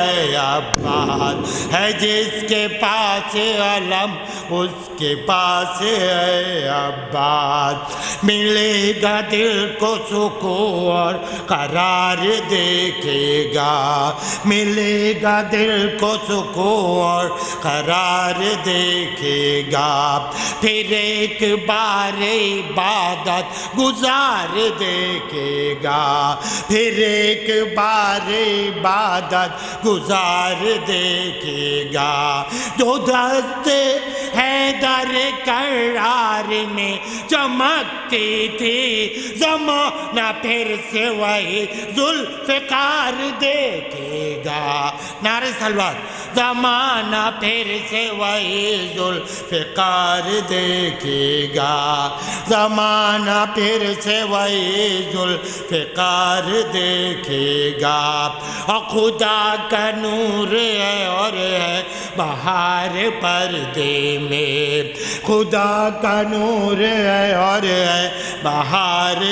ہے عباس ہے جس کے پاس علم اس کے پاس ہے عباس ملے گا دل کو سکون اور قرار دیکھے گا ملے گا دل کو سکون اور قرار دیکھے گا پھر ایک بار عبادت گزار دیکھے گا پھر ایک بار عبادت گزار دیکھے گا جو دست حیدر کرار میں چمکتی تھی زمانہ پھر سے وہی ذوالفقار دیکھے گا نعرہ صلوات زمانہ پھر سے وہی ذوالفقار دیکھے گا زمانہ پھر سے وہی ذوالفقار دیکھے گا اور خدا کا نور ہے اور ہے بہار پردے میں خدا کا نور ہے اور ہے بہار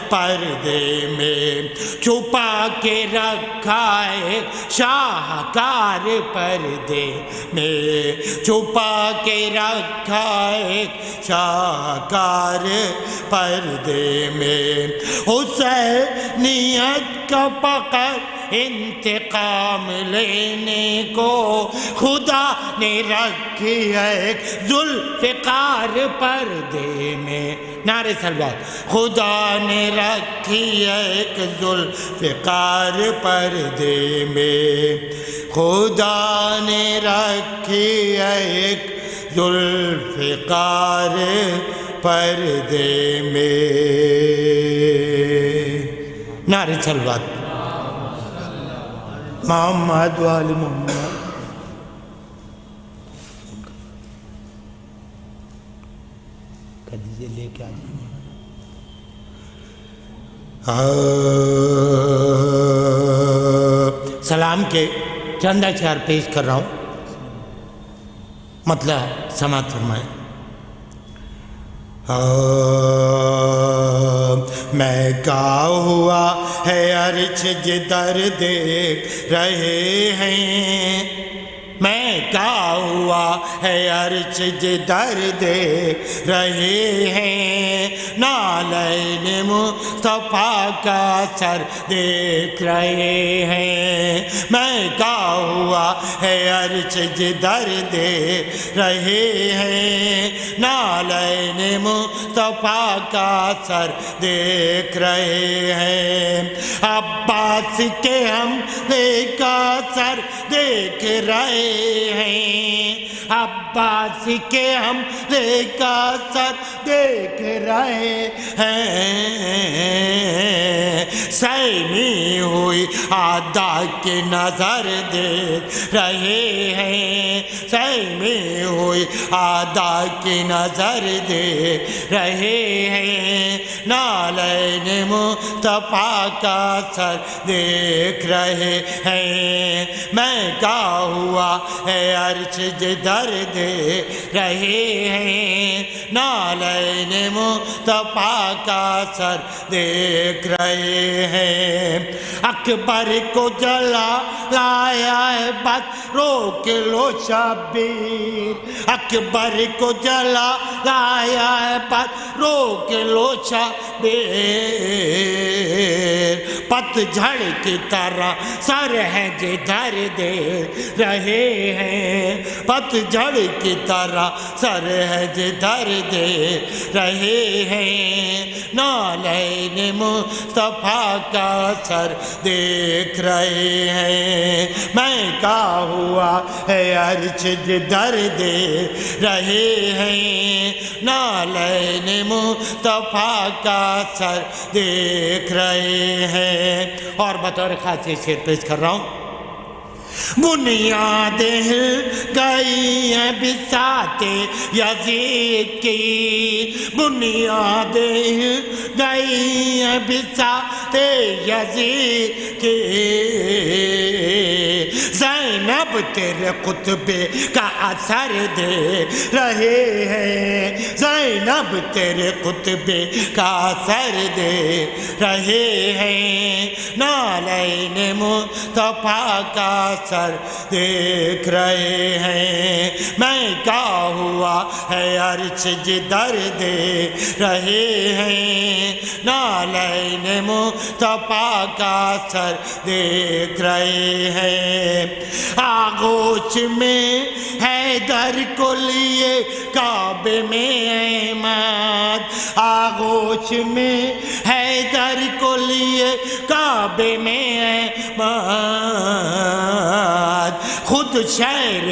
پردے میں چھپا کے رکھا ہے شاہکار پردے میں چھپا کے رکھا ہے شاہکار پردے میں حسینیت کا پکڑ انتقام لینے کو خدا نے رکھی ہے ایک ذوالفقار پردے میں نعرہ صلوات خدا نے رکھی ہے ایک ذوالفقار پردے میں خدا نے رکھی ہے ایک ذوالفقار پردے میں نعرہ صلوات محمد وآل محمد کدیجے لے کے سلام کے چند اشعار پیش کر رہا ہوں مطلب سماعت فرمائیں میں کا ہوا ہے عرش جدھر دیکھ رہے ہیں میں کا ہوا ہے عرش جدھر دیکھ رہے ہیں نالین مصطفیٰ کا سر دیکھ رہے ہیں میں کا ہوا ہے عرش جدھر دیکھ رہے ہیں نالین مصطفیٰ کا سر دیکھ رہے ہیں عباس کے حملے کا سر دیکھ رہے ہیں عباس کے حملے کا سر دیکھ رہے ہیں سیمی ہوئی آدھا کی نظر دیکھ رہے ہیں سیمی ہوئی آدھا کی نظر دیکھ رہے ہیں نالین مصطفیٰ کا سر دیکھ رہے ہیں میں کا ہوا ہے عرش جدھر دیکھ رہے ہیں نالین مصطفیٰ کا سر دیکھ رہے ہیں اکبر کو جلا لایا ہے بس روک لو شبیر اکبر کو جلا لایا ہے بس روک لو شبیر پت جھڑ کی طرح سر ہے جدھر دیکھ رہے ہیں پت جھڑ کی طرح سر ہے جدھر دیکھ رہے ہیں نالین مصطفیٰ کا سر دیکھ رہے ہیں میں کا ہوا ہے عرش جدھر دیکھ رہے ہیں نالین مصطفیٰ کا سر دیکھ رہے ہیں اور بطور خاص شعر پیش کر رہا ہوں بنیادیں ہل گئی ہیں بساط یزید کی بنیادیں ہل گئی ہیں بساط یزید کی زینب تیرے خطبے کا اثر دے رہے ہیں، زینب تیرے خطبے کا اثر دے رہے ہیں، نالین مصطفیٰ کا اثر دیکھ رہے ہیں، میں کیا ہوا ہے عرش جدھر دے رہے ہیں، نالین مصطفیٰ کا اثر دیکھ رہے ہیں، آغوش میں حیدر کو لیے کعبے میں احمد، آغوش میں حیدر کو لیے کعبے میں احمد، خود شہر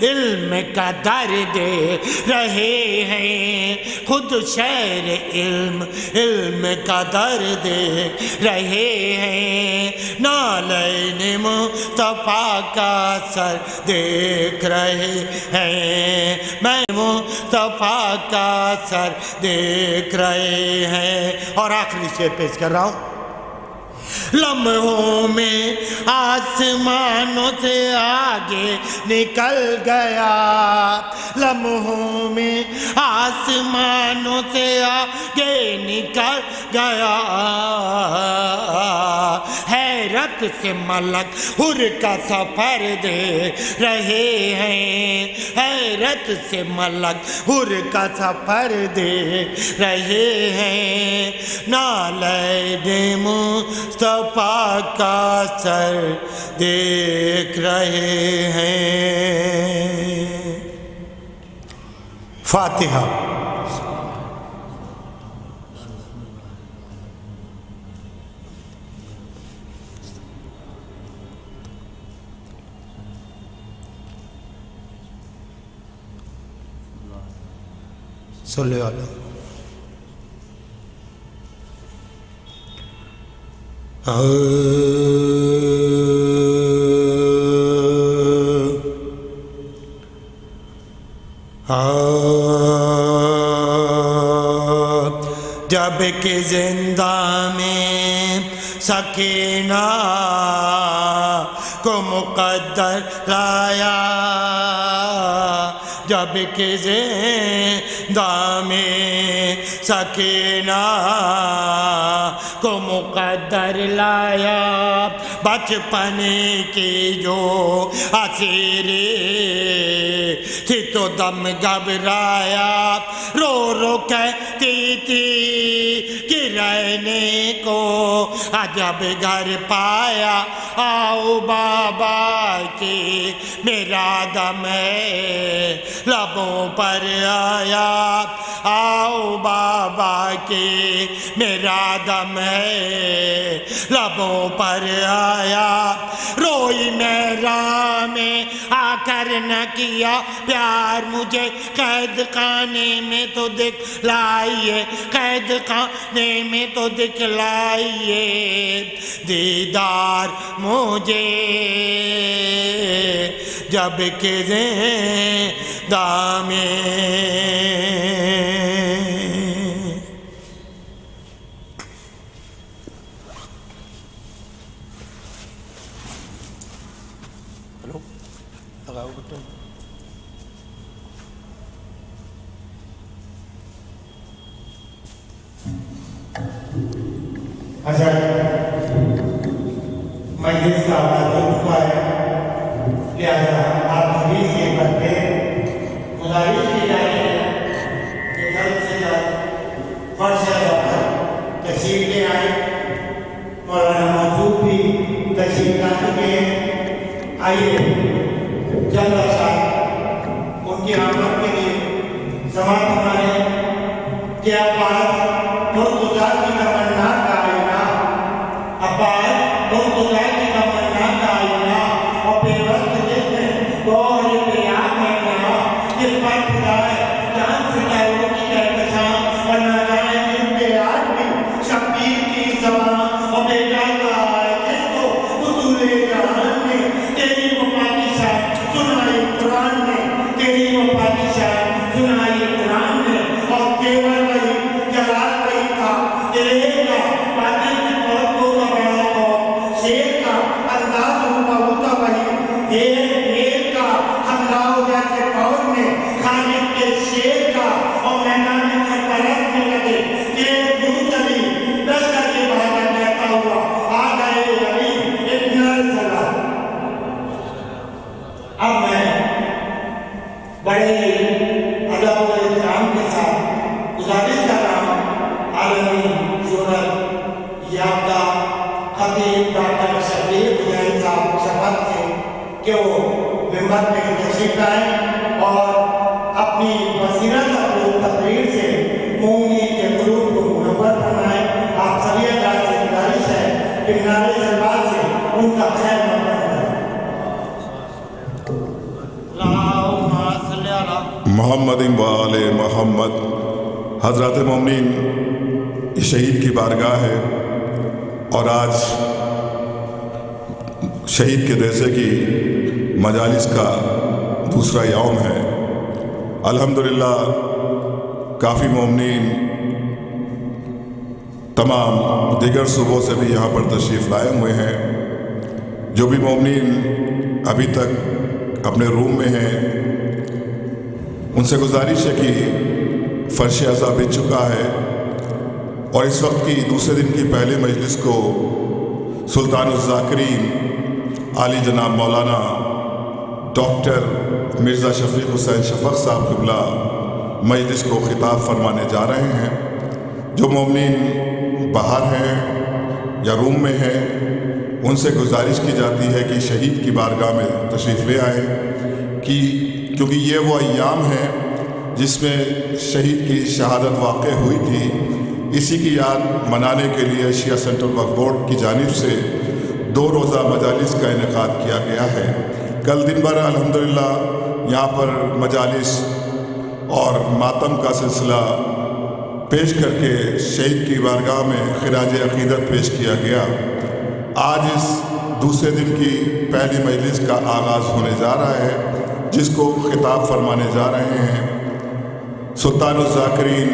علم کا در دے رہے ہیں، خود شہر علم کا در دے رہے ہیں، نالین مصطفیٰ کا اثر دیکھ رہے ہیں، میں مصطفیٰ کا اثر دیکھ رہے ہیں۔ اور آخری شعر پیش کر رہا ہوں، لمحوں میں آسمانوں سے آگے نکل گیا، لمحوں میں آسمانوں سے آگے نکل گیا، حیرت سے ملک حر کا سفر دے رہے ہیں، حیرت سے ملک حر کا سفر دے رہے ہیں، نالین مصطفیٰ کا اثر دیکھ رہے ہیں۔ فاتحہ۔ صلی اللہ علیہ جب کہ زندہ میں سکینہ کو مقدر لایا، جب کہ زندہ میں سکینہ کو مقدر لایا، بچپن کی جو اسیری تھی تو دم گھبرایا، رو رو کہتی تھی کہ رہنے کو عجب گھر پایا، آؤ بابا کی میرا دم ہے لبوں پر آیا، آؤ بابا کی میرا دم ہے لبوں پر آیا، روئی میرا میں آ کر نہ کیا پیار مجھے، قید خانے میں تو دکھلائیے، قید خانے میں تو دکھلائیے دیدار مجھے، جب کہ زندہ میں مجلس کا آغاز ہو چکا ہے، لہذا آپ سبھی سے بڑھتے گزارش کی جائے کہ جلد سے جلد فرش پر تشریف لے آئیں، مولانا موصوف بھی تشریف لا چکے ہیں، آئیے جلد اشار ان کی آمد کے لیے سماعت فرمائیں کہ عباس مرتضیٰ کی تمنا کا آئینہ، عباس مرتضیٰ کی تمنا کا آئینہ، اور بے وقت جس میں گوہر پیام ہے یہاں، جس پر خدائے جان سے کہو کی کہکشاں، اور نہ جائے جن پہ آج بھی شبیر کی زبان، اور بے جاتا ہے جس کو حضور جہان نے تیری وفا کی شان سنائی قرآن نے، تیری وفا کی شان سنائی قرآن نے، ایک کا حملہ ہو جاتے فوج میں خالد کے شیر کا اور میدان میں سرپرست میں لگے کہ دور چلی لشکر کے باہر بیٹھا ہوا آ گئے علی ابن الزلال۔ اب میں بڑے ادب و احترام کے ساتھ گزارش کر رہا ہوں عالمی شہرت یافتہ خطیب ڈاکٹر شبیر حسین صاحب شفاعت سے کہ وہ ممبر پہ تشریف لائیں اور اپنی بصیرت اور تقریر سے مومنین کے قلوب کو منور فرمائیں۔ آپ سبھی حضرات سے گزارش ہے کہ منار سرباز سے ان کا خیر مقدم کریں۔ اللہم صلی علی محمد و آل محمد۔ حضرات مومنین، یہ شہید کی بارگاہ ہے اور آج شہید کے جیسے کی مجالس کا دوسرا یوم ہے۔ الحمدللہ کافی مومنین تمام دیگر صوبوں سے بھی یہاں پر تشریف لائے ہوئے ہیں۔ جو بھی مومنین ابھی تک اپنے روم میں ہیں ان سے گزارش ہے کہ فرش عزا بچ چکا ہے اور اس وقت کی دوسرے دن کی پہلے مجلس کو سلطان الذاکرین عالی جناب مولانا ڈاکٹر مرزا شفیق حسین شفق صاحب قبلہ مجلس کو خطاب فرمانے جا رہے ہیں۔ جو مومنین باہر ہیں یا روم میں ہیں ان سے گزارش کی جاتی ہے کہ شہید کی بارگاہ میں تشریف لے آئیں کیونکہ یہ وہ ایام ہیں جس میں شہید کی شہادت واقع ہوئی تھی۔ اسی کی یاد منانے کے لیے ایشیا سینٹرل وقف بورڈ کی جانب سے 2 روزہ مجالس کا انعقاد کیا گیا ہے۔ کل دن بھر الحمدللہ یہاں پر مجالس اور ماتم کا سلسلہ پیش کر کے شہید کی بارگاہ میں خراج عقیدت پیش کیا گیا۔ آج اس دوسرے دن کی پہلی مجلس کا آغاز ہونے جا رہا ہے جس کو خطاب فرمانے جا رہے ہیں سلطان الذاکرین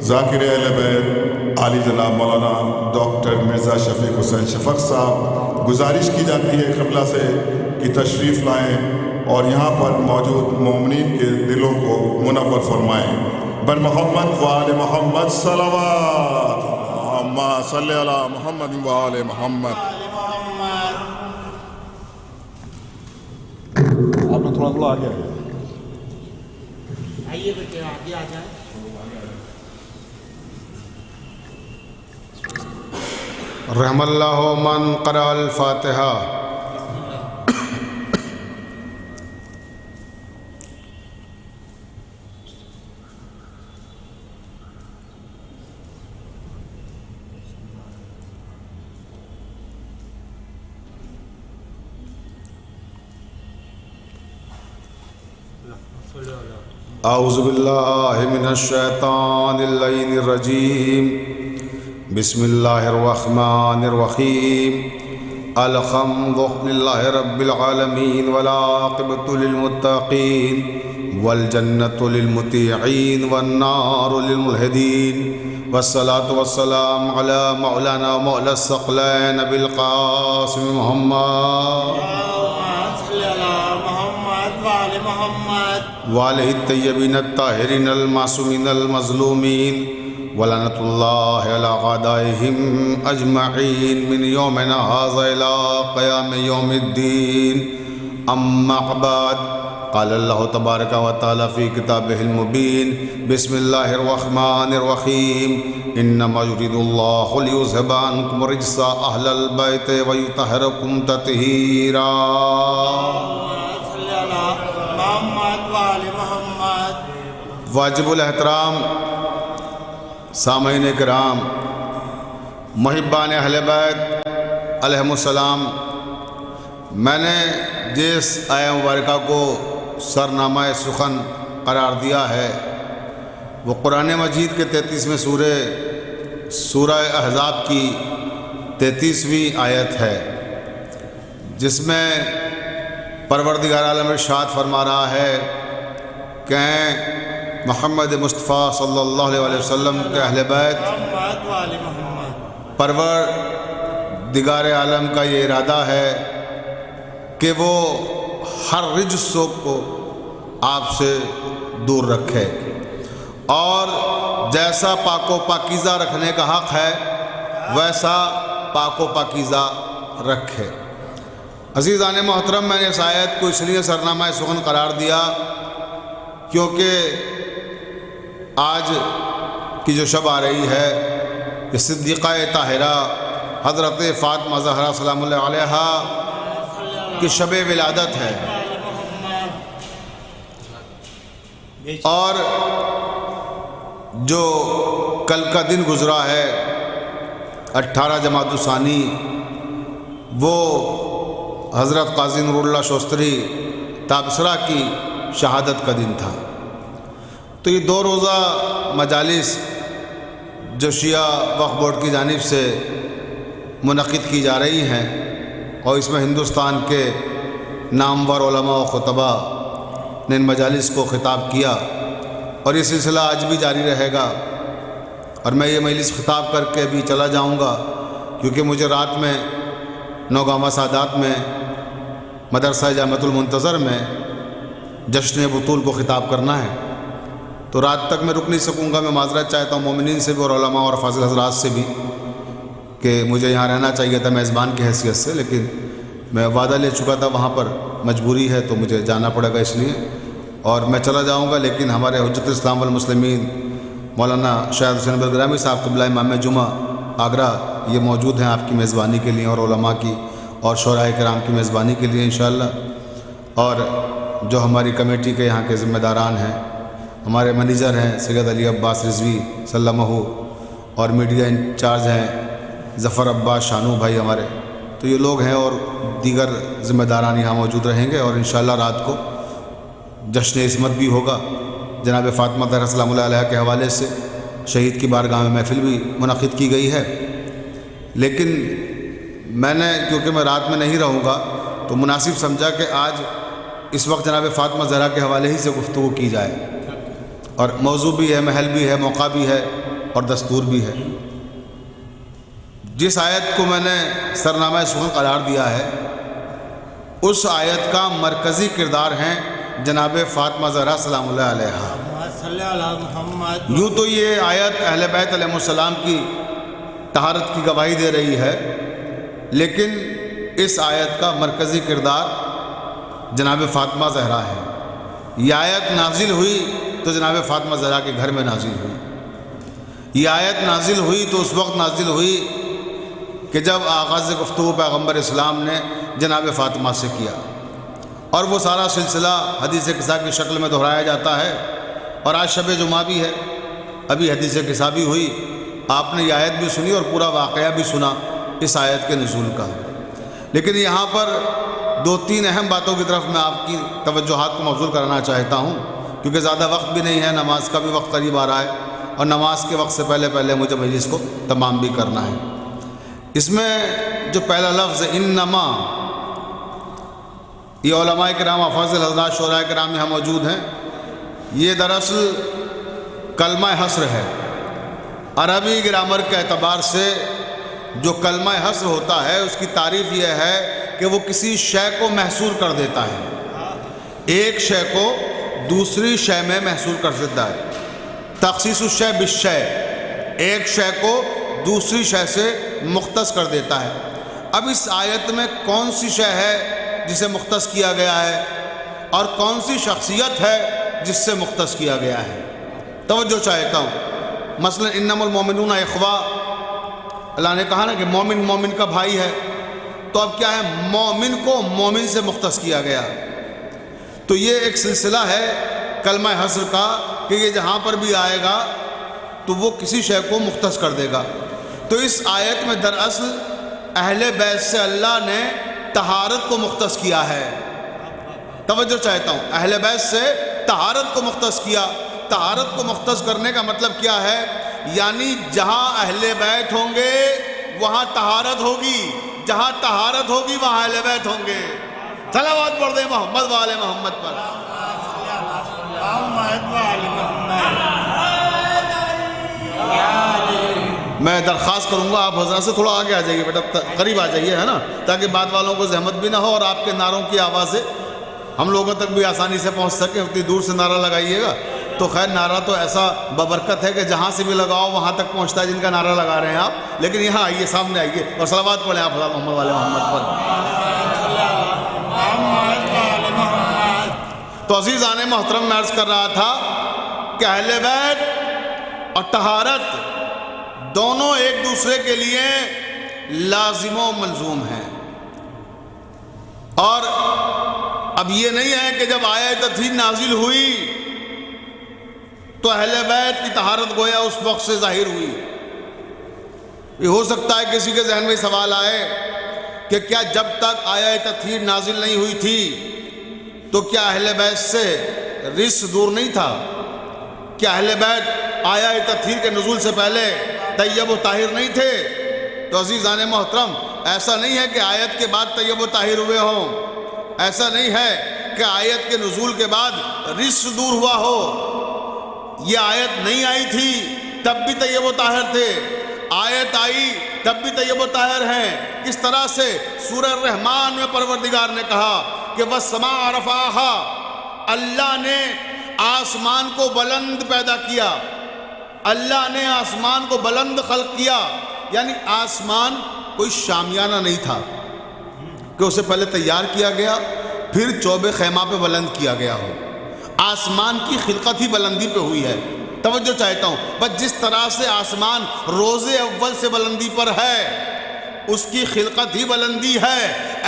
ذاکر اہل بیت عالی جناب مولانا ڈاکٹر مرزا شفیق حسین شفق صاحب۔ گزارش کی جاتی ہے قبلہ سے کہ تشریف لائیں اور یہاں پر موجود مومنین کے دلوں کو منور فرمائیں۔ بر محمد و آل محمد صلوات، اللہم صلی علی محمد و آل محمد۔ آپ نے تھوڑا آگے آئیے بیٹے آگے آ جائیں۔ رحم اللہ من قرأ الفاتحہ۔ اعوذ باللہ من الشیطان اللعین الرجیم، بسم اللہ الرحمن الرحیم، الحمد للہ رب العالمین والعاقبۃ للمتقین والجنۃ للمطیعین والنار للملحدین، والصلاة والسلام علی مولانا مولا الثقلین ابی القاسم محمد وآلہ الطیبین الطاہرین المعصومین المظلومین ولعنۃ اللہ علی اعدائہم اجمعین من یومنا ھذا الی قیام یوم الدین۔ اما بعد، قال اللہ تبارک و تعالی فی کتابہ المبین، بسم اللہ الرحمن الرحیم، انما یرید اللہ لیذھب عنکم الرجس اہل البیت ویطہرکم تطہیرا۔ واجب الاحترام سامعین کرام، محبان اہل بیت علیہم السلام، میں نے جس آیہ مبارکہ کو سرنامہ سخن قرار دیا ہے وہ قرآن مجید کے 33ویں سورہ احزاب کی 33ویں آیت ہے، جس میں پروردگار عالم ارشاد فرما رہا ہے کہ محمد مصطفیٰ صلی اللہ علیہ وسلم کے اہل بیت، پروردگار عالم کا یہ ارادہ ہے کہ وہ ہر رجس کو آپ سے دور رکھے، اور جیسا پاک و پاکیزہ رکھنے کا حق ہے ویسا پاک و پاکیزہ رکھے۔ عزیزان محترم، میں نے اس آیت کو اس لیے سرنامہ سخن قرار دیا کیونکہ آج کی جو شب آ رہی ہے یہ صدیقہ طاہرہ حضرت فاطمہ زہرا سلام اللہ علیہا کی شب ولادت ہے، اور جو کل کا دن گزرا ہے 18 جمادی الثانی، وہ حضرت قاضی نور اللہ شوستری تابصرہ کی شہادت کا دن تھا۔ تو یہ 2 روزہ مجالس جو شیعہ وقف بورڈ کی جانب سے منعقد کی جا رہی ہیں، اور اس میں ہندوستان کے نامور علماء و خطبہ نے ان مجالس کو خطاب کیا، اور یہ سلسلہ آج بھی جاری رہے گا، اور میں یہ مجلس خطاب کر کے بھی چلا جاؤں گا کیونکہ مجھے رات میں نوگامہ سادات میں مدرسہ جامعۃ المنتظر میں جشن بطول کو خطاب کرنا ہے، تو رات تک میں رک نہیں سکوں گا۔ میں معذرت چاہتا ہوں مومنین سے بھی اور علماء اور فاضل حضرات سے بھی کہ مجھے یہاں رہنا چاہیے تھا میزبان کی حیثیت سے، لیکن میں وعدہ لے چکا تھا، وہاں پر مجبوری ہے تو مجھے جانا پڑے گا، اس لیے اور میں چلا جاؤں گا۔ لیکن ہمارے حجت الاسلام والمسلمین مولانا شاہد حسین برگرامی صاحب قبلہ امام جمعہ آگرہ یہ موجود ہیں آپ کی میزبانی کے لیے، اور علماء کی اور شعراء کرام کی میزبانی کے لیے انشاءاللہ، اور جو ہماری کمیٹی کے یہاں کے ذمہ داران ہیں، ہمارے منیجر ہیں سید علی عباس رضوی سلمہ، اور میڈیا انچارج ہیں ظفر عباس شانو بھائی ہمارے، تو یہ لوگ ہیں اور دیگر ذمہ داران یہاں موجود رہیں گے، اور انشاءاللہ رات کو جشن عصمت بھی ہوگا۔ جناب فاطمہ زہرا سلام اللہ علیہ کے حوالے سے شہید کی بارگاہ میں محفل بھی منعقد کی گئی ہے، لیکن میں نے کیونکہ میں رات میں نہیں رہوں گا تو مناسب سمجھا کہ آج اس وقت جناب فاطمہ زہرا کے حوالے ہی سے گفتگو کی جائے، اور موضوع بھی ہے، محل بھی ہے، موقع بھی ہے، اور دستور بھی ہے۔ جس آیت کو میں نے سرنامہ سخن قرار دیا ہے اس آیت کا مرکزی کردار ہیں جناب فاطمہ زہرا سلام اللہ علیہا۔ یوں تو یہ آیت اہل بیت علیہ السلام کی طہارت کی گواہی دے رہی ہے، لیکن اس آیت کا مرکزی کردار جناب فاطمہ زہرا ہے۔ یہ آیت نازل ہوئی تو جناب فاطمہ زہرا کے گھر میں نازل ہوئی۔ یہ آیت نازل ہوئی تو اس وقت نازل ہوئی کہ جب آغاز گفتگو پیغمبر اسلام نے جناب فاطمہ سے کیا، اور وہ سارا سلسلہ حدیث قصہ کی شکل میں دہرایا جاتا ہے، اور آج شب جمعہ بھی ہے، ابھی حدیث قصہ بھی ہوئی، آپ نے یہ آیت بھی سنی اور پورا واقعہ بھی سنا اس آیت کے نزول کا۔ لیکن یہاں پر 2-3 اہم باتوں کی طرف میں آپ کی توجہات کو مبذول کرانا چاہتا ہوں، کیونکہ زیادہ وقت بھی نہیں ہے، نماز کا بھی وقت قریب آ رہا ہے، اور نماز کے وقت سے پہلے مجھے مجلس کو تمام بھی کرنا ہے۔ اس میں جو پہلا لفظ انما، یہ علماء کرام افاضل حضرات شعراء کرام یہاں موجود ہیں، یہ دراصل کلمہ حصر ہے۔ عربی گرامر کے اعتبار سے جو کلمہ حصر ہوتا ہے اس کی تعریف یہ ہے کہ وہ کسی شے کو محصور کر دیتا ہے، ایک شے کو دوسری شے میں محصور کر دیتا ہے۔ تخصیص الشے بالشے، ایک شے کو دوسری شے سے مختص کر دیتا ہے۔ اب اس آیت میں کون سی شے ہے جسے مختص کیا گیا ہے، اور کون سی شخصیت ہے جس سے مختص کیا گیا ہے؟ توجہ چاہتا ہوں۔ مثلا انما المومنون اخوہ، اللہ نے کہا نا کہ مومن مومن کا بھائی ہے، تو اب کیا ہے، مومن کو مومن سے مختص کیا گیا، تو یہ ایک سلسلہ ہے کلمہ حصر کا کہ یہ جہاں پر بھی آئے گا تو وہ کسی شے کو مختص کر دے گا۔ تو اس آیت میں دراصل اہل بیت سے اللہ نے طہارت کو مختص کیا ہے۔ توجہ چاہتا ہوں، اہل بیت سے طہارت کو مختص کیا۔ طہارت کو مختص کرنے کا مطلب کیا ہے؟ یعنی جہاں اہل بیت ہوں گے وہاں طہارت ہوگی، جہاں طہارت ہوگی وہاں اہل بیت ہوں گے۔ صلوات پڑھ دیں محمد و آل محمد پر۔ میں درخواست کروں گا آپ حضرات سے تھوڑا آگے آ جائیے بیٹا، قریب آ جائیے، ہے نا، تاکہ بعد والوں کو زحمت بھی نہ ہو اور آپ کے نعروں کی آوازیں ہم لوگوں تک بھی آسانی سے پہنچ سکیں۔ اتنی دور سے نعرہ لگائیے گا تو خیر نعرہ تو ایسا ببرکت ہے کہ جہاں سے بھی لگاؤ وہاں تک پہنچتا ہے جن کا نعرہ لگا رہے ہیں آپ، لیکن یہاں آئیے، سامنے آئیے اور صلوات پڑھیں آپ حضرت محمد والے محمد پر۔ تو عزیزان محترم، میں عرض کر رہا تھا کہ اہل بیت اور طہارت دونوں ایک دوسرے کے لیے لازم و ملزوم ہیں، اور اب یہ نہیں ہے کہ جب آیت تطہیر نازل ہوئی تو اہل بیت کی طہارت گویا اس وقت سے ظاہر ہوئی۔ یہ ہو سکتا ہے کسی کے ذہن میں سوال آئے کہ کیا جب تک آیت تطہیر نازل نہیں ہوئی تھی تو کیا اہل بیت سے رجس دور نہیں تھا؟ کیا اہل بیت آیت تطہیر کے نزول سے پہلے طیب و طاہر نہیں تھے؟ تو عزیزان محترم، ایسا نہیں ہے کہ آیت کے بعد طیب و طاہر ہوئے ہوں، ایسا نہیں ہے کہ آیت کے نزول کے بعد رجس دور ہوا ہو۔ یہ آیت نہیں آئی تھی تب بھی طیب و طاہر تھے، آیت آئی تب بھی طیب و طاہر ہیں۔ کس طرح سے سورہ الرحمن میں پروردگار نے کہا کہ وَالسَّمَاءَ رَفَعَهَا، اللہ نے آسمان کو بلند پیدا کیا، اللہ نے آسمان کو بلند خلق کیا، یعنی آسمان کوئی شامیانہ نہیں تھا کہ اسے پہلے تیار کیا گیا پھر چوب خیمہ پہ بلند کیا گیا ہو۔ آسمان کی خلقت ہی بلندی پہ ہوئی ہے۔ توجہ چاہتا ہوں، بس جس طرح سے آسمان روز اول سے بلندی پر ہے، اس کی خلقت ہی بلندی ہے،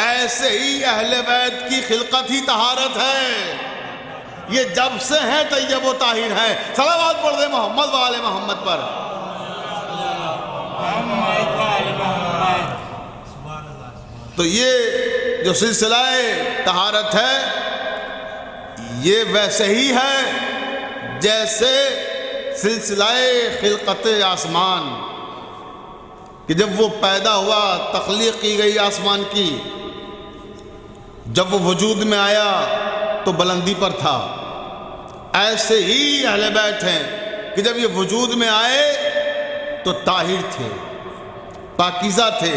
ایسے ہی اہل بیت کی خلقت ہی طہارت ہے۔ یہ جب سے ہیں طیب و طاہر ہیں۔ صلوات پڑھ دیں محمد و آل محمد پر۔ تو یہ جو سلسلہ طہارت ہے یہ ویسے ہی ہے جیسے سلسلہ خلقت آسمان، کہ جب وہ پیدا ہوا، تخلیق کی گئی آسمان کی، جب وہ وجود میں آیا تو بلندی پر تھا، ایسے ہی اہل بیت ہیں کہ جب یہ وجود میں آئے تو طاہر تھے، پاکیزہ تھے۔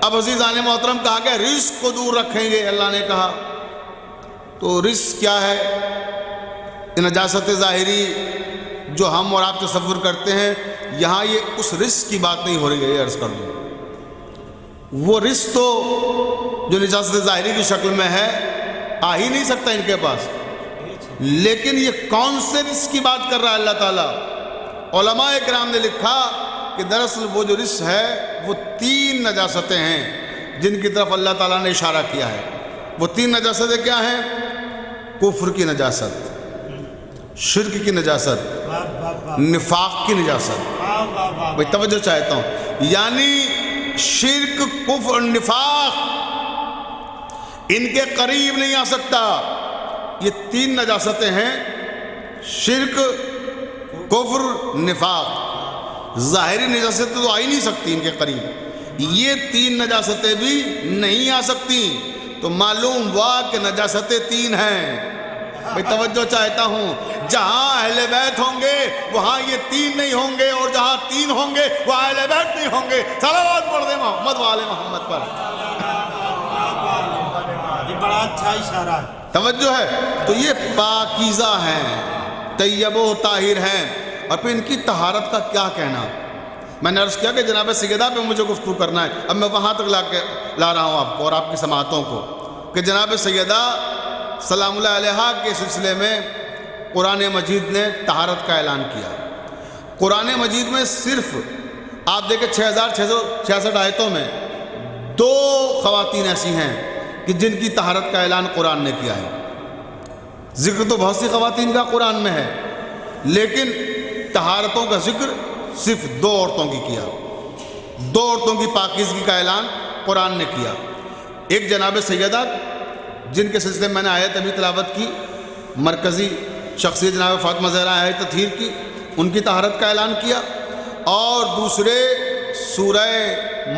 اب عزیزان محترم کہا کہ رزق کو دور رکھیں گے، اللہ نے کہا تو رزق کیا ہے؟ نجاست ظاہری جو ہم اور آپ تصور کرتے ہیں، یہاں یہ اس رزق کی بات نہیں ہو رہی ہے، یہ عرض کر دوں۔ وہ رزق تو جو نجاست ظاہری کی شکل میں ہے آ ہی نہیں سکتا ان کے پاس، لیکن یہ کون سے رزق کی بات کر رہا ہے اللہ تعالیٰ؟ علماء کرام نے لکھا کہ دراصل وہ جو رزق ہے وہ 3 نجاستیں ہیں جن کی طرف اللہ تعالیٰ نے اشارہ کیا ہے۔ وہ 3 نجاستیں کیا ہیں؟ کفر کی نجاست، شرک کی نجاست، نفاق کی نجاست۔ بھئی توجہ چاہتا ہوں، یعنی شرک، کفر اور نفاق ان کے قریب نہیں آ سکتا۔ یہ 3 نجاستیں ہیں، شرک، کفر، نفاق۔ ظاہری نجاستیں تو آ ہی نہیں سکتی ان کے قریب، یہ 3 نجاستیں بھی نہیں آ سکتی۔ تو معلوم ہوا کہ نجاستیں 3 ہیں۔ میں توجہ چاہتا ہوں، جہاں اہل بیت ہوں گے وہاں یہ 3 نہیں ہوں گے، اور جہاں 3 ہوں گے وہاں اہل بیت نہیں ہوں گے۔ صلوات پڑھ دیں محمد و آل محمد پر۔ یہ بڑا اچھا اشارہ ہے، توجہ ہے۔ تو یہ پاکیزہ ہیں، طیب و طاہر ہیں، اور پھر ان کی طہارت کا کیا کہنا؟ میں نے عرض کیا کہ جناب سیدہ پہ مجھے گفتگو کرنا ہے، اب میں وہاں تک لا رہا ہوں آپ کو اور آپ کی سماعتوں کو، کہ جناب سیدہ سلام اللہ علیہا کے سلسلے میں قرآن مجید نے طہارت کا اعلان کیا۔ قرآن مجید میں صرف آپ دیکھیں 6666 آیتوں میں 2 خواتین ایسی ہیں کہ جن کی طہارت کا اعلان قرآن نے کیا ہے۔ ذکر تو بہت سی خواتین کا قرآن میں ہے، لیکن طہارتوں کا ذکر صرف 2 عورتوں کی کیا، 2 عورتوں کی پاکیزگی کا اعلان قرآن نے کیا۔ ایک جناب سیدہ جن کے سلسلے میں نے آیت ابھی تلاوت کی، مرکزی شخصیت جناب فاطمہ زہرا آیت تطہیر کی، ان کی طہارت کا اعلان کیا، اور دوسرے سورہ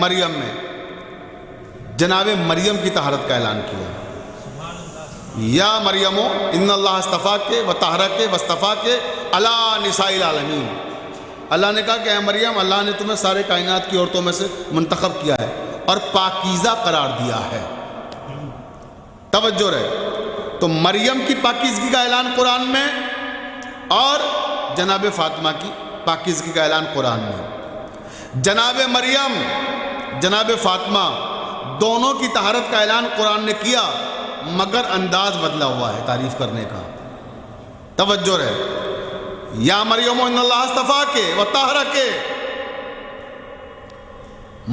مریم میں جناب مریم کی طہارت کا اعلان کیا۔ یا مریم ان اللہ اصطفاک و طہرک واصطفاک علی نساء العالمین، اللہ نے کہا کہ اے مریم اللہ نے تمہیں سارے کائنات کی عورتوں میں سے منتخب کیا ہے اور پاکیزہ قرار دیا ہے. توجہ رہے. تو مریم کی پاکیزگی کا اعلان قرآن میں اور جناب فاطمہ کی پاکیزگی کا اعلان قرآن میں. جناب مریم جناب فاطمہ دونوں کی طہارت کا اعلان قرآن نے کیا مگر انداز بدلا ہوا ہے تعریف کرنے کا. توجہ رہے. یا مریم ان اللہ اصطفاک وطہرک.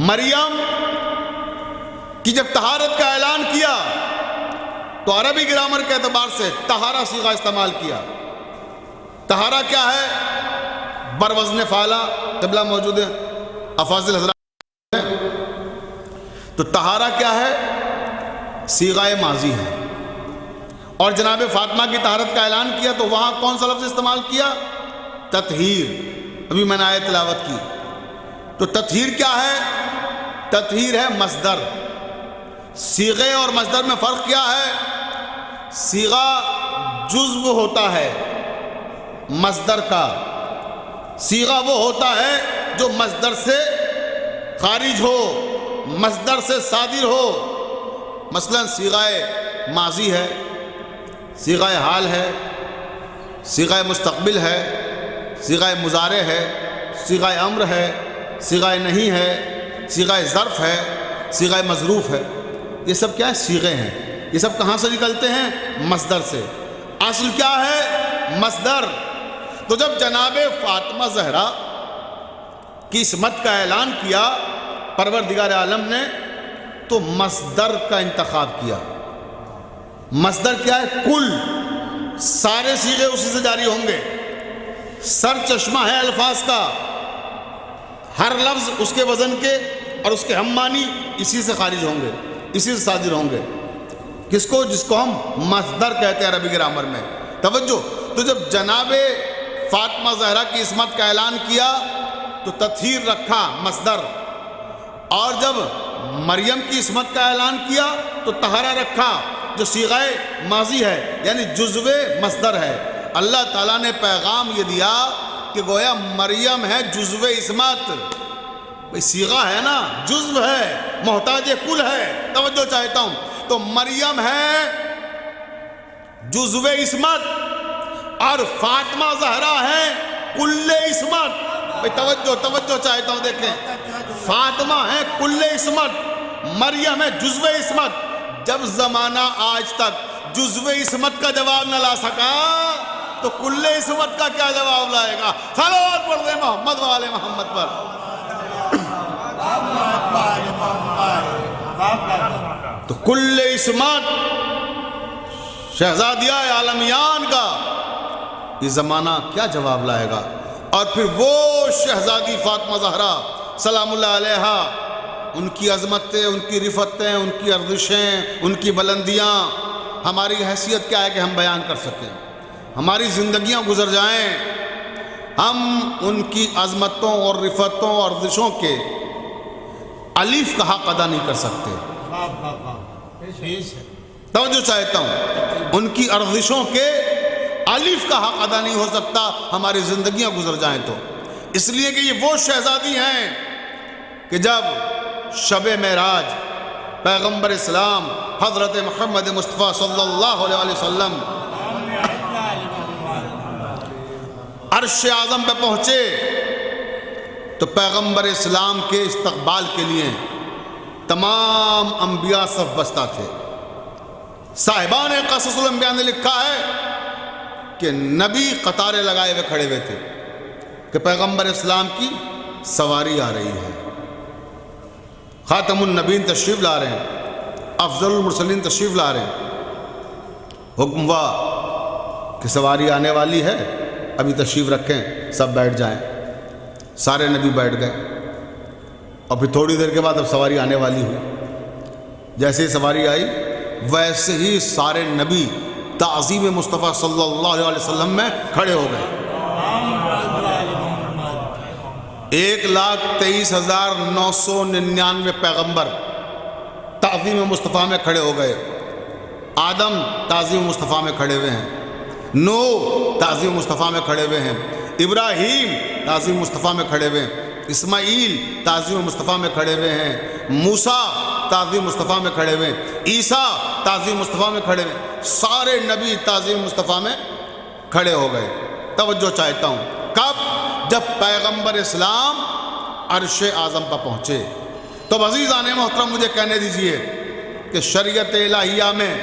مریم کی جب طہارت کا اعلان کیا تو عربی گرامر کے اعتبار سے طہارہ صیغہ استعمال کیا. طہارہ کیا ہے؟ بروزن فعلہ. قبلہ موجود ہے افاضل حضرات. تو طہارہ کیا ہے؟ صیغہ ماضی ہے. اور جناب فاطمہ کی طہارت کا اعلان کیا تو وہاں کون سا لفظ استعمال کیا؟ تطہیر. ابھی میں نے آیت تلاوت کی. تو تطہیر کیا ہے؟ تطہیر ہے مصدر. صیغے اور مصدر میں فرق کیا ہے؟ صیغہ جزو ہوتا ہے مصدر کا. صیغہ وہ ہوتا ہے جو مصدر سے خارج ہو، مصدر سے صادر ہو. مثلا صیغہ ماضی ہے، صیغہ حال ہے، صیغہ مستقبل ہے، صیغہ مضارع ہے، صیغہ امر ہے، صیغہ نہیں ہے، صیغہ ظرف ہے، صیغہ مظروف ہے. یہ سب کیا ہے؟ صیغے ہیں. یہ سب کہاں سے نکلتے ہیں؟ مصدر سے. اصل کیا ہے؟ مصدر. تو جب جناب فاطمہ زہرا کی عصمت کا اعلان کیا پروردگار عالم نے تو مصدر کا انتخاب کیا. مصدر کیا ہے؟ کل. سارے صیغے اسی سے جاری ہوں گے. سر چشمہ ہے الفاظ کا. ہر لفظ اس کے وزن کے اور اس کے ہم معنی اسی سے خارج ہوں گے، اسی سے صادر ہوں گے. کس کو؟ جس کو ہم مصدر کہتے ہیں عربی گرامر میں. توجہ. تو جب جناب فاطمہ زہرا کی عصمت کا اعلان کیا تو تطہیر رکھا مصدر، اور جب مریم کی عصمت کا اعلان کیا تو طہارہ رکھا جو صیغہ ماضی ہے یعنی جزو مصدر ہے. اللہ تعالیٰ نے پیغام یہ دیا کہ گویا مریم ہے جزو عصمت. بھئی صیغہ ہے نا، جزو ہے، محتاج کل ہے. توجہ چاہتا ہوں. تو مریم ہے جزو عصمت اور فاطمہ زہرا ہے کل عصمت. بھئی توجہ چاہتا ہوں. دیکھیں، فاطمہ ہے کل عصمت، مریم ہے جزو عصمت. جب زمانہ آج تک جزو عصمت کا جواب نہ لا سکا تو کل عصمت کا کیا جواب لائے گا؟ صلوات پڑھ دیں محمد و آل محمد پر. تو کل عصمت شہزادیہ عالمیان کا یہ زمانہ کیا جواب لائے گا؟ اور پھر وہ شہزادی فاطمہ زہرا سلام اللہ علیہا، ان کی عظمتیں، ان کی رفتیں، ان کی ارزشیں، ان کی بلندیاں، ہماری حیثیت کیا ہے کہ ہم بیان کر سکیں؟ ہماری زندگیاں گزر جائیں، ہم ان کی عظمتوں اور رفتوں اور ارزشوں کے الف کا حق ادا نہیں کر سکتے. توجہ چاہتا ہوں. ان کی ارزشوں کے الف کا حق ادا نہیں ہو سکتا ہماری زندگیاں گزر جائیں تو. اس لیے کہ یہ وہ شہزادی ہیں کہ جب شب معراج پیغمبر اسلام حضرت محمد مصطفیٰ صلی اللہ علیہ وسلم عرش اعظم پہ پہنچے تو پیغمبر اسلام کے استقبال کے لیے تمام انبیاء صف بستہ تھے. صاحبان قصص الانبیاء نے لکھا ہے کہ نبی قطاریں لگائے ہوئے کھڑے ہوئے تھے کہ پیغمبر اسلام کی سواری آ رہی ہے. خاتم النبیین تشریف لا رہے ہیں، افضل المرسلین تشریف لا رہے ہیں. حکم ہوا کہ سواری آنے والی ہے، ابھی تشریف رکھیں، سب بیٹھ جائیں. سارے نبی بیٹھ گئے اور پھر تھوڑی دیر کے بعد اب سواری آنے والی ہوئی. جیسے ہی سواری آئی ویسے ہی سارے نبی تعظیم مصطفیٰ صلی اللہ علیہ وسلم میں کھڑے ہو گئے. 1,23,999 پیغمبر تعظیم مصطفیٰ میں کھڑے ہو گئے. آدم تعظیم مصطفیٰ میں کھڑے ہوئے ہیں، نوح تعظیم مصطفیٰ میں کھڑے ہوئے ہیں، ابراہیم تعظیم مصطفیٰ میں کھڑے ہوئے ہیں، اسماعیل تعظیم مصطفیٰ میں کھڑے ہوئے ہیں، موسیٰ تعظیم مصطفیٰ میں کھڑے ہوئے ہیں، عیسیٰ تعظیم مصطفیٰ میں کھڑے ہوئے ہیں، سارے نبی تعظیم مصطفیٰ میں کھڑے ہو گئے۔ توجہ چاہتا ہوں، کب؟ جب پیغمبر اسلام عرش اعظم پر پہنچے۔ تو عزیزان محترم مجھے کہنے دیجئے کہ شریعت الہیہ میں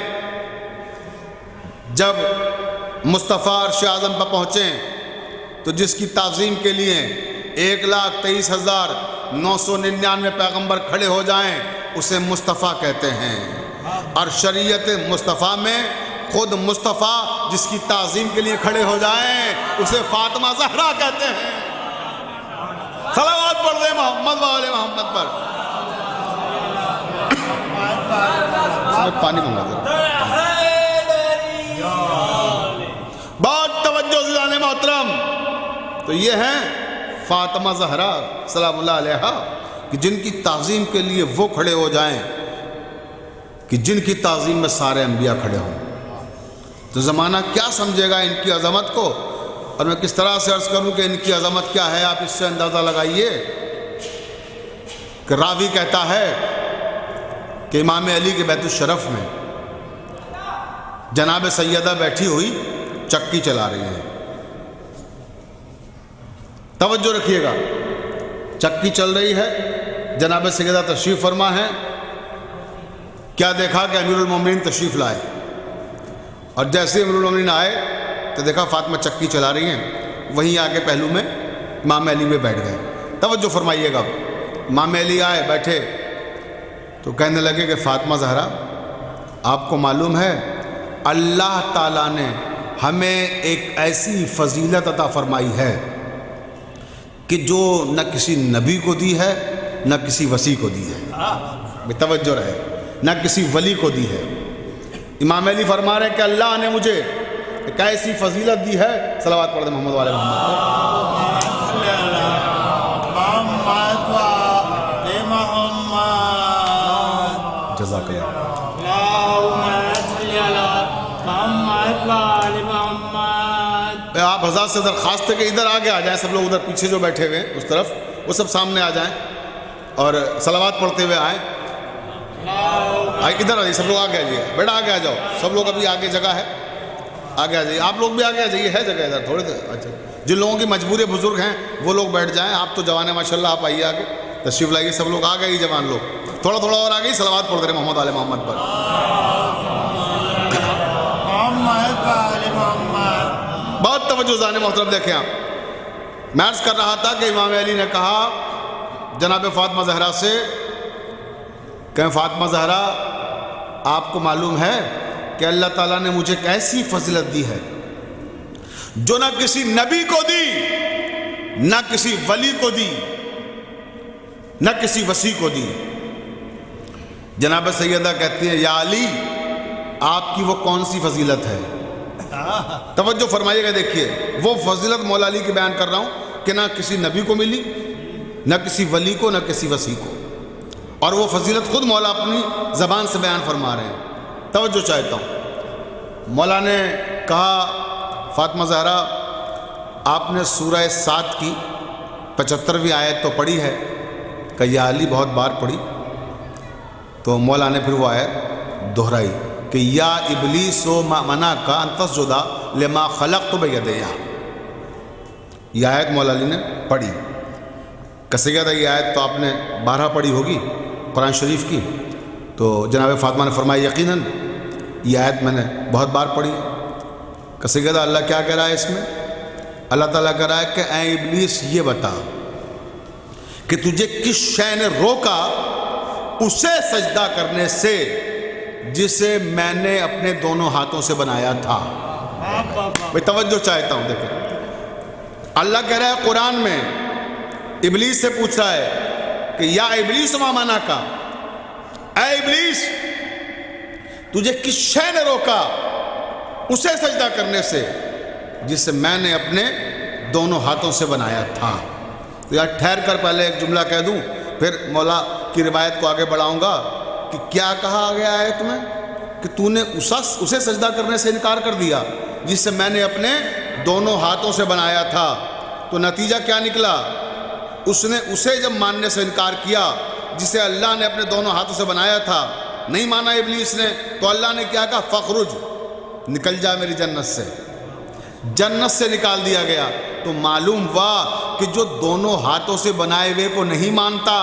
جب مصطفیٰ عرش اعظم پر پہنچیں تو جس کی تعظیم کے لیے 1,23,999 پیغمبر کھڑے ہو جائیں اسے مصطفیٰ کہتے ہیں، اور شریعت مصطفیٰ میں خود مصطفیٰ جس کی تعظیم کے لیے کھڑے ہو جائیں اسے فاطمہ زہرا کہتے ہیں۔ صلوات پڑھ دیں محمد والے محمد پر۔ پانی منگا دیں، بہت توجہ عزیزان محترم۔ تو یہ ہیں فاطمہ زہرا سلام اللہ علیہا، کہ جن کی تعظیم کے لیے وہ کھڑے ہو جائیں کہ جن کی تعظیم میں سارے انبیاء کھڑے ہوں۔ تو زمانہ کیا سمجھے گا ان کی عظمت کو، اور میں کس طرح سے عرض کروں کہ ان کی عظمت کیا ہے، آپ اس سے اندازہ لگائیے کہ راوی کہتا ہے کہ امام علی کے بیت الشرف میں جناب سیدہ بیٹھی ہوئی چکی چلا رہی ہیں۔ توجہ رکھیے گا، چکی چل رہی ہے، جناب سیدہ تشریف فرما ہے، کیا دیکھا کہ امیر المومنین تشریف لائے، اور جیسے امیر المومنین آئے تو دیکھا فاطمہ چکی چلا رہی ہیں، وہیں آگے پہلو میں امام علی میں بیٹھ گئے۔ توجہ فرمائیے گا، امام علی آئے بیٹھے تو کہنے لگے کہ فاطمہ زہرا آپ کو معلوم ہے اللہ تعالیٰ نے ہمیں ایک ایسی فضیلت عطا فرمائی ہے کہ جو نہ کسی نبی کو دی ہے نہ کسی وصی کو دی ہے، توجہ رہے، نہ کسی ولی کو دی ہے۔ امام علی فرما رہے ہیں کہ اللہ نے مجھے ایک ایسی فضیلت دی ہے، صلوات پڑھ دیں محمد والے محمد۔ جزاک اللہ۔ آپ حضرات سے درخواست ہے کہ ادھر آگے آ جائیں، سب لوگ ادھر پیچھے جو بیٹھے ہوئے ہیں اس طرف، وہ سب سامنے آ جائیں اور صلوات پڑھتے ہوئے آئیں۔ ادھر آئیے، سب لوگ آگے آ جائیے، بیٹا آگے آ جاؤ، سب لوگ ابھی آگے جگہ ہے، آگے آ جائیے، آپ لوگ بھی آگے آ جائیے، ہے جگہ ادھر تھوڑے دیر۔ اچھا، جن لوگوں کی مجبوری بزرگ ہیں وہ لوگ بیٹھ جائیں، آپ تو جوان ہیں ماشاء اللہ، آپ آئیے آگے، تشریف لائیے، سب لوگ آ گئے، جوان لوگ تھوڑا تھوڑا اور آگے صلوات پڑھتے رہے محمد علیہ محمد پر۔ بہت توجہ زانے محترم دیکھیں آپ، میں عرض کر رہا تھا کہ امام علی نے کہا جناب فاطمہ زہرا سے کہ فاطمہ زہرا آپ کو معلوم ہے کہ اللہ تعالیٰ نے مجھے ایک ایسی فضیلت دی ہے جو نہ کسی نبی کو دی، نہ کسی ولی کو دی، نہ کسی وصی کو دی۔ جناب سیدہ کہتی ہیں یا علی آپ کی وہ کون سی فضیلت ہے؟ توجہ فرمائیے گا، دیکھیے وہ فضیلت مولا علی کی بیان کر رہا ہوں کہ نہ کسی نبی کو ملی، نہ کسی ولی کو، نہ کسی وصی کو، اور وہ فضیلت خود مولا اپنی زبان سے بیان فرما رہے ہیں۔ توجہ چاہتا ہوں، مولا نے کہا فاطمہ زہرا آپ نے سورہ سعد کی 75ویں آیت تو پڑھی ہے کہ یا علی بہت بار پڑھی، تو مولا نے پھر وہ آیت دہرائی کہ یا ابلیس و ما منع کا ان تسجد لما خلقت بیدی۔ یہ آیت مولا علی نے پڑھی، کسیدہ یہ آیت تو آپ نے 12 پڑھی ہوگی قرآن شریف کی، تو جناب فاطمہ نے فرمایا یقیناً یہ آیت میں نے بہت بار پڑھی۔ کسیدہ اللہ کیا کہہ رہا ہے اس میں؟ اللہ تعالیٰ کہہ رہا ہے کہ اے ابلیس یہ بتا کہ تجھے کس شے نے روکا اسے سجدہ کرنے سے جسے میں نے اپنے دونوں ہاتھوں سے بنایا تھا۔ بھئی توجہ چاہتا ہوں، دیکھیں اللہ کہہ رہا ہے قرآن میں، ابلیس سے پوچھ رہا ہے کہ یا ابلیس ما منع کا، اے ابلیس تجھے کس شے نے روکا اسے سجدہ کرنے سے جسے میں نے اپنے دونوں ہاتھوں سے بنایا تھا۔ تو یار ٹھہر کر پہلے ایک جملہ کہہ دوں، پھر مولا کی روایت کو آگے بڑھاؤں گا کہ کیا کہا گیا ہے تمہیں کہ تو نے اسے سجدہ کرنے سے انکار کر دیا جس سے میں نے اپنے دونوں ہاتھوں سے بنایا تھا۔ تو نتیجہ کیا نکلا؟ اس نے اسے جب ماننے سے انکار کیا جسے اللہ نے اپنے دونوں ہاتھوں سے بنایا تھا، نہیں مانا ابلیس نے، تو اللہ نے کیا کہا؟ فخرج، نکل جا میری جنت سے، جنت سے نکال دیا گیا۔ تو معلوم ہوا کہ جو دونوں ہاتھوں سے بنائے ہوئے کو نہیں مانتا،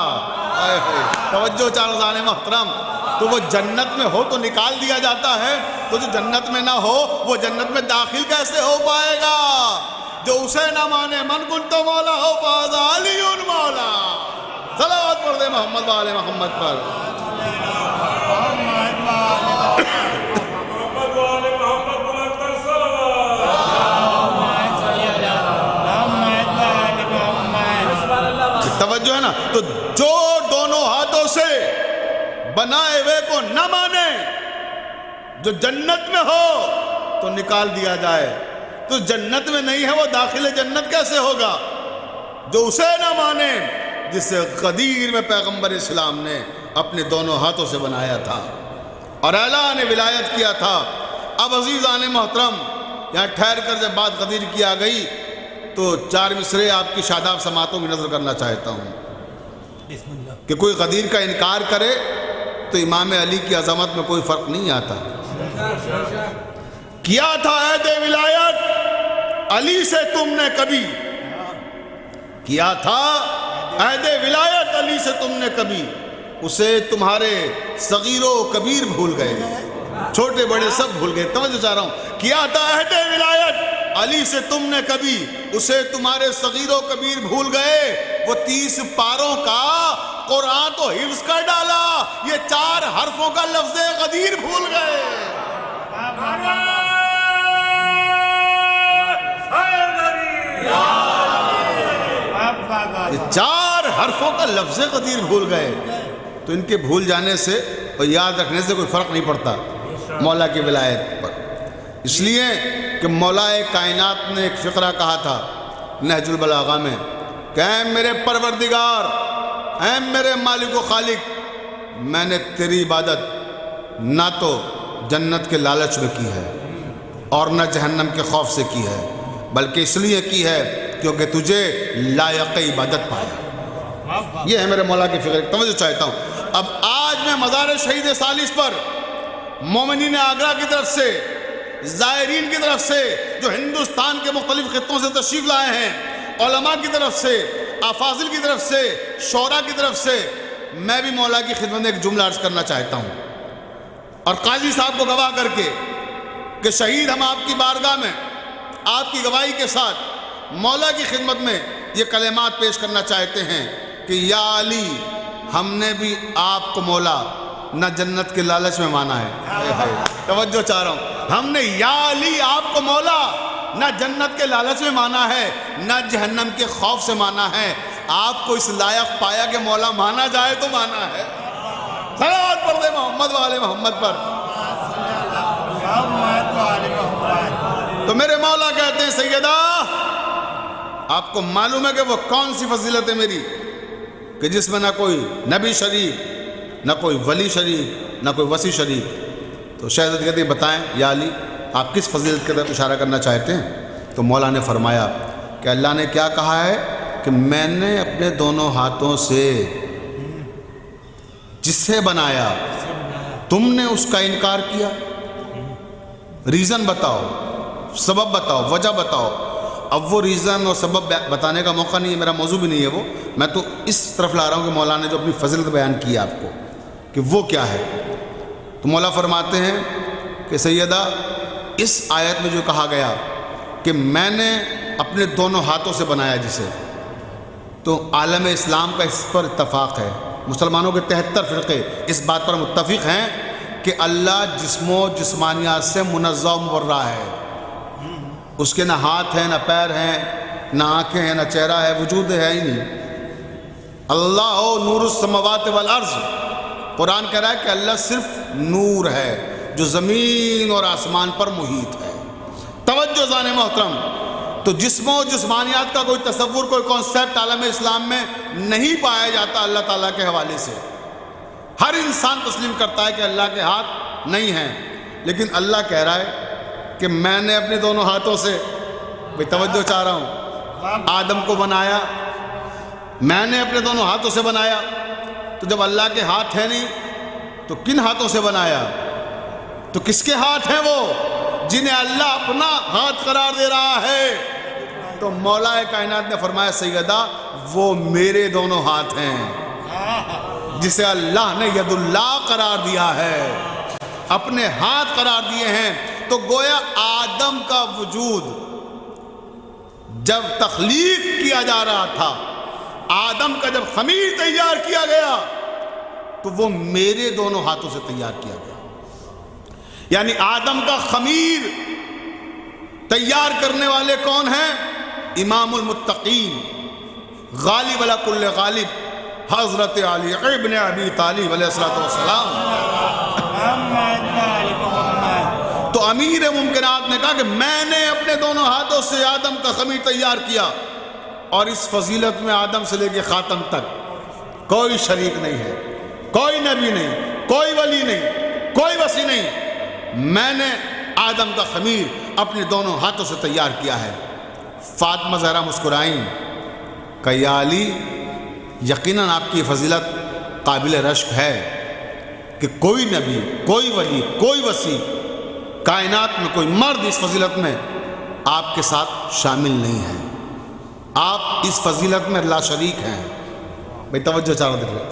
توجہ چارزان محترم، تو وہ جنت میں ہو تو نکال دیا جاتا ہے، تو جو جنت میں نہ ہو وہ جنت میں داخل کیسے ہو پائے گا؟ جو اسے نہ مانے، من کنت مولا ہو فاذا علی مولا۔ صلوات پڑھ دے محمد والے محمد پر۔ توجہ ہے نا؟ تو جو دونوں ہاتھوں سے بنائے ہوئے کو نہ مانے، جو جنت میں ہو تو نکال دیا جائے، تو جنت میں نہیں ہے وہ داخل جنت کیسے ہوگا؟ جو اسے نہ مانے جسے غدیر میں پیغمبر اسلام نے اپنے دونوں ہاتھوں سے بنایا تھا اور اعلان ولایت کیا تھا۔ اب عزیزان محترم، یہاں ٹھہر کر جب بات غدیر کی آ گئی تو 4 مصرے آپ کی شاداب سماعتوں میں نظر کرنا چاہتا ہوں کہ کوئی غدیر کا انکار کرے تو امام علی کی عظمت میں کوئی فرق نہیں آتا۔ کیا تھا عہد ولایت علی سے تم نے کبھی، کیا تھا عہد ولایت علی سے تم نے کبھی، اسے تمہارے صغیر و کبیر بھول گئے، چھوٹے بڑے سب بھول گئے۔ توجہ چاہ رہا ہوں، کیا تھا عہد ولایت علی سے تم نے کبھی، اسے تمہارے صغیر و کبیر بھول گئے۔ وہ 30 پاروں کا قرآن تو حفظ کر ڈالا، یہ 4 حرفوں کا لفظ غدیر بھول گئے۔ یہ 4 حرفوں کا لفظ غدیر بھول گئے۔ تو ان کے بھول جانے سے اور یاد رکھنے سے کوئی فرق نہیں پڑتا مولا کی ولایت پر، اس لیے کہ مولا کائنات نے ایک فقرہ کہا تھا نہج البلاغہ میں کہ اے میرے پروردگار، اے میرے مالک و خالق، میں نے تیری عبادت نہ تو جنت کے لالچ میں کی ہے اور نہ جہنم کے خوف سے کی ہے، بلکہ اس لیے کی ہے کیونکہ تجھے لائق عبادت پایا۔ یہ ہے میرے مولا کی فکر۔ توجہ چاہتا ہوں، اب آج میں مزار شہید ثالث پر مومنین آگرہ کی طرف سے، زائرین کی طرف سے، جو ہندوستان کے مختلف خطوں سے تشریف لائے ہیں، علماء کی طرف سے، افاضل کی طرف سے، شعراء کی طرف سے، میں بھی مولا کی خدمت میں ایک جملہ عرض کرنا چاہتا ہوں اور قاضی صاحب کو گواہ کر کے کہ شہید ہم آپ کی بارگاہ میں آپ کی گواہی کے ساتھ مولا کی خدمت میں یہ کلمات پیش کرنا چاہتے ہیں کہ یا علی، ہم نے بھی آپ کو مولا نہ جنت کے لالچ میں مانا ہے۔ توجہ چاہ رہا ہوں، ہم نے یا علی آپ کو مولا نہ جنت کے لالچ میں مانا ہے، نہ جہنم کے خوف سے مانا ہے، آپ کو اس لائق پایا کہ مولا مانا جائے تو مانا ہے۔ صلوات پڑھ دے محمد والے محمد پر۔ تو میرے مولا کہتے ہیں سیدہ، آپ کو معلوم ہے کہ وہ کون سی فضیلت ہے میری کہ جس میں نہ کوئی نبی شریک، نہ کوئی ولی شریک، نہ کوئی وصی شریک۔ تو شہزادی کہتے ہیں بتائیں یا علی، آپ کس فضیلت کی طرف اشارہ کرنا چاہتے ہیں؟ تو مولا نے فرمایا کہ اللہ نے کیا کہا ہے کہ میں نے اپنے دونوں ہاتھوں سے جسے بنایا، تم نے اس کا انکار کیا، ریزن بتاؤ، سبب بتاؤ، وجہ بتاؤ۔ اب وہ ریزن اور سبب بتانے کا موقع نہیں ہے، میرا موضوع بھی نہیں ہے وہ، میں تو اس طرف لا رہا ہوں کہ مولا نے جو اپنی فضیلت بیان کی آپ کو کہ وہ کیا ہے۔ تو مولا فرماتے ہیں کہ سیدہ، اس آیت میں جو کہا گیا کہ میں نے اپنے دونوں ہاتھوں سے بنایا جسے، تو عالم اسلام کا اس پر اتفاق ہے، مسلمانوں کے 73 فرقے اس بات پر متفق ہیں کہ اللہ جسم و جسمانیات سے منزہ و مبرہ ہے، اس کے نہ ہاتھ ہیں، نہ پیر ہیں، نہ آنکھیں ہیں، نہ چہرہ ہے، وجود ہے ہی نہیں۔ اللہ نور السماوات والارض، قرآن کہہ رہا ہے کہ اللہ صرف نور ہے جو زمین اور آسمان پر محیط ہے۔ توجہ زان محترم، تو جسم و جسمانیات کا کوئی تصور، کوئی کانسیپٹ عالم اسلام میں نہیں پایا جاتا اللہ تعالیٰ کے حوالے سے۔ ہر انسان تسلیم کرتا ہے کہ اللہ کے ہاتھ نہیں ہیں، لیکن اللہ کہہ رہا ہے کہ میں نے اپنے دونوں ہاتھوں سے، بھئی توجہ چاہ رہا ہوں، آدم کو بنایا میں نے اپنے دونوں ہاتھوں سے بنایا. تو جب اللہ کے ہاتھ ہے نہیں تو کن ہاتھوں سے بنایا؟ تو کس کے ہاتھ ہیں وہ جنہیں اللہ اپنا ہاتھ قرار دے رہا ہے؟ تو مولا کائنات نے فرمایا سیدہ وہ میرے دونوں ہاتھ ہیں جسے اللہ نے ید اللہ قرار دیا ہے، اپنے ہاتھ قرار دیے ہیں. تو گویا آدم کا وجود جب تخلیق کیا جا رہا تھا، آدم کا جب خمیر تیار کیا گیا تو وہ میرے دونوں ہاتھوں سے تیار کیا گیا. یعنی آدم کا خمیر تیار کرنے والے کون ہیں؟ امام المتقین، غالب علی کل غالب، حضرت علی ابن ابی طالب علیہ السلام. تو امیر ممکنات نے کہا کہ میں نے اپنے دونوں ہاتھوں سے آدم کا خمیر تیار کیا، اور اس فضیلت میں آدم سے لے کے خاتم تک کوئی شریک نہیں ہے، کوئی نبی نہیں، کوئی ولی نہیں، کوئی وصی نہیں. میں نے آدم کا خمیر اپنے دونوں ہاتھوں سے تیار کیا ہے. فاطمہ زہرا مسکرائیں کہ یا علی یقیناً آپ کی فضیلت قابل رشک ہے کہ کوئی نبی، کوئی ولی، کوئی وصی، کائنات میں کوئی مرد اس فضیلت میں آپ کے ساتھ شامل نہیں ہے. آپ اس فضیلت میں لا شریک ہیں. بھئی توجہ چارہ دیکھ لیں،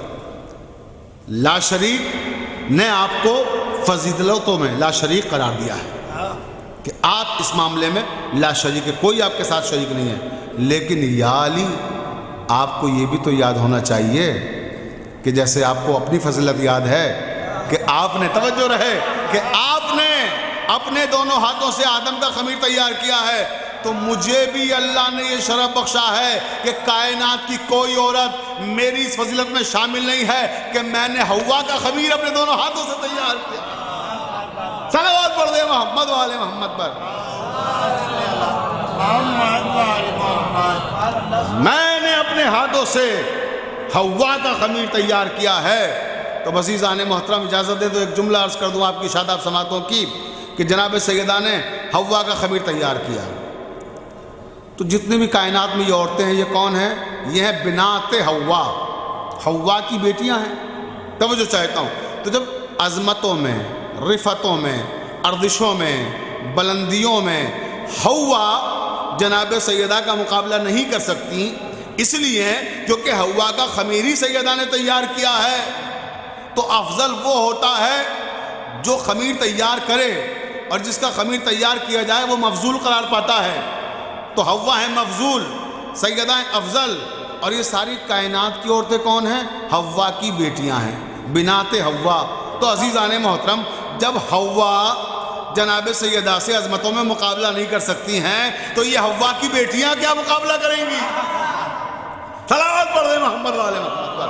لا شریک نے آپ کو فضیلتوں میں لا شریک قرار دیا ہے کہ آپ اس معاملے میں لا شریک ہے، کوئی آپ کے ساتھ شریک نہیں ہے. لیکن یا علی آپ کو یہ بھی تو یاد ہونا چاہیے کہ جیسے آپ کو اپنی فضیلت یاد ہے کہ آپ نے، توجہ رہے، کہ آپ نے اپنے دونوں ہاتھوں سے آدم کا خمیر تیار کیا ہے، تو مجھے بھی اللہ نے یہ شرف بخشا ہے کہ کائنات کی کوئی عورت میری اس فضیلت میں شامل نہیں ہے کہ میں نے حوا کا خمیر اپنے دونوں ہاتھوں سے تیار کیا. صلوات پڑھ دے محمد والے محمد پر. میں نے اپنے ہاتھوں سے حوا کا خمیر تیار کیا ہے. تو عزیزان محترم اجازت دے تو ایک جملہ عرض کر دوں آپ کی شاداب سماعتوں کی کہ جناب سیدہ نے حوا کا خمیر تیار کیا. تو جتنی بھی کائنات میں یہ عورتیں ہیں یہ کون ہیں؟ یہ ہیں بنات حوا، حوا کی بیٹیاں ہیں. توجہ چاہتا ہوں. تو جب عظمتوں میں، رفتوں میں، ارزشوں میں، بلندیوں میں حوا جناب سیدہ کا مقابلہ نہیں کر سکتی، اس لیے کیونکہ حوا کا خمیر ہی سیدہ نے تیار کیا ہے، تو افضل وہ ہوتا ہے جو خمیر تیار کرے، اور جس کا خمیر تیار کیا جائے وہ مفضول قرار پاتا ہے. تو حوا ہے مفضول، سیدہ ہیں افضل. اور یہ ساری کائنات کی عورتیں کون ہیں؟ حوا کی بیٹیاں ہیں، بنات حوا. تو عزیزان محترم جب حوا جناب سیدہ سے عظمتوں میں مقابلہ نہیں کر سکتی ہیں تو یہ حوا کی بیٹیاں کیا مقابلہ کریں گی؟ صلوات پڑھ دیں محمد والے محمد پر.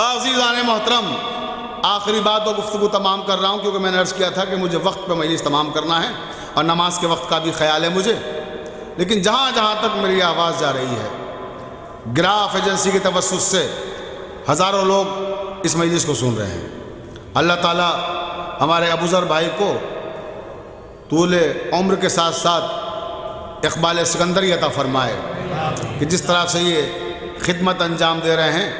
عزیزان محترم آخری بات و گفتگو تمام کر رہا ہوں کیونکہ میں نے عرض کیا تھا کہ مجھے وقت پہ مجلس تمام کرنا ہے اور نماز کے وقت کا بھی خیال ہے مجھے. لیکن جہاں جہاں تک میری آواز جا رہی ہے، گراف ایجنسی کے توسط سے ہزاروں لوگ اس مجلس کو سن رہے ہیں. اللہ تعالیٰ ہمارے ابوذر بھائی کو طول عمر کے ساتھ ساتھ اقبال سکندری عطا فرمائے کہ جس طرح سے یہ خدمت انجام دے رہے ہیں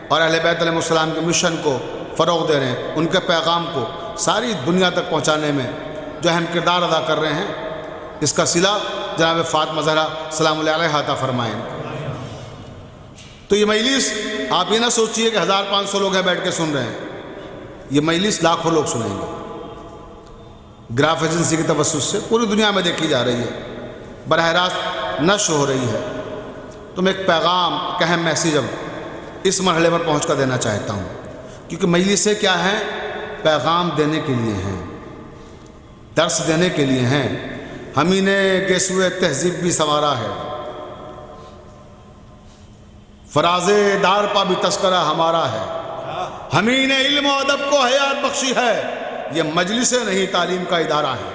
اور اہل بیت علیہ السلام کے مشن کو فروغ دے رہے ہیں، ان کے پیغام کو ساری دنیا تک پہنچانے میں جو اہم کردار ادا کر رہے ہیں، اس کا صلہ جناب فاطمہ زہرا سلام اللہ علیہ عطا فرمائیں. تو یہ مجلس آپ یہ نہ سوچئے کہ 1500 لوگ ہیں بیٹھ کے سن رہے ہیں، یہ مجلس لاکھوں لوگ سنیں گے. گراف ایجنسی کی توسط سے پوری دنیا میں دیکھی جا رہی ہے، براہ راست نشر ہو رہی ہے. تو میں ایک پیغام، ایک اہم میسیج اب اس مرحلے پر پہنچ کر دینا چاہتا ہوں، کیونکہ مجلسیں کیا ہیں؟ پیغام دینے کے لیے ہیں، درس دینے کے لیے ہیں. ہم ہی نے گیسوئے تہذیب بھی سنوارا ہے، فراز دار پا بھی تذکرہ ہمارا ہے. ہم ہی نے علم و ادب کو حیات بخشی ہے، یہ مجلسیں نہیں تعلیم کا ادارہ ہے.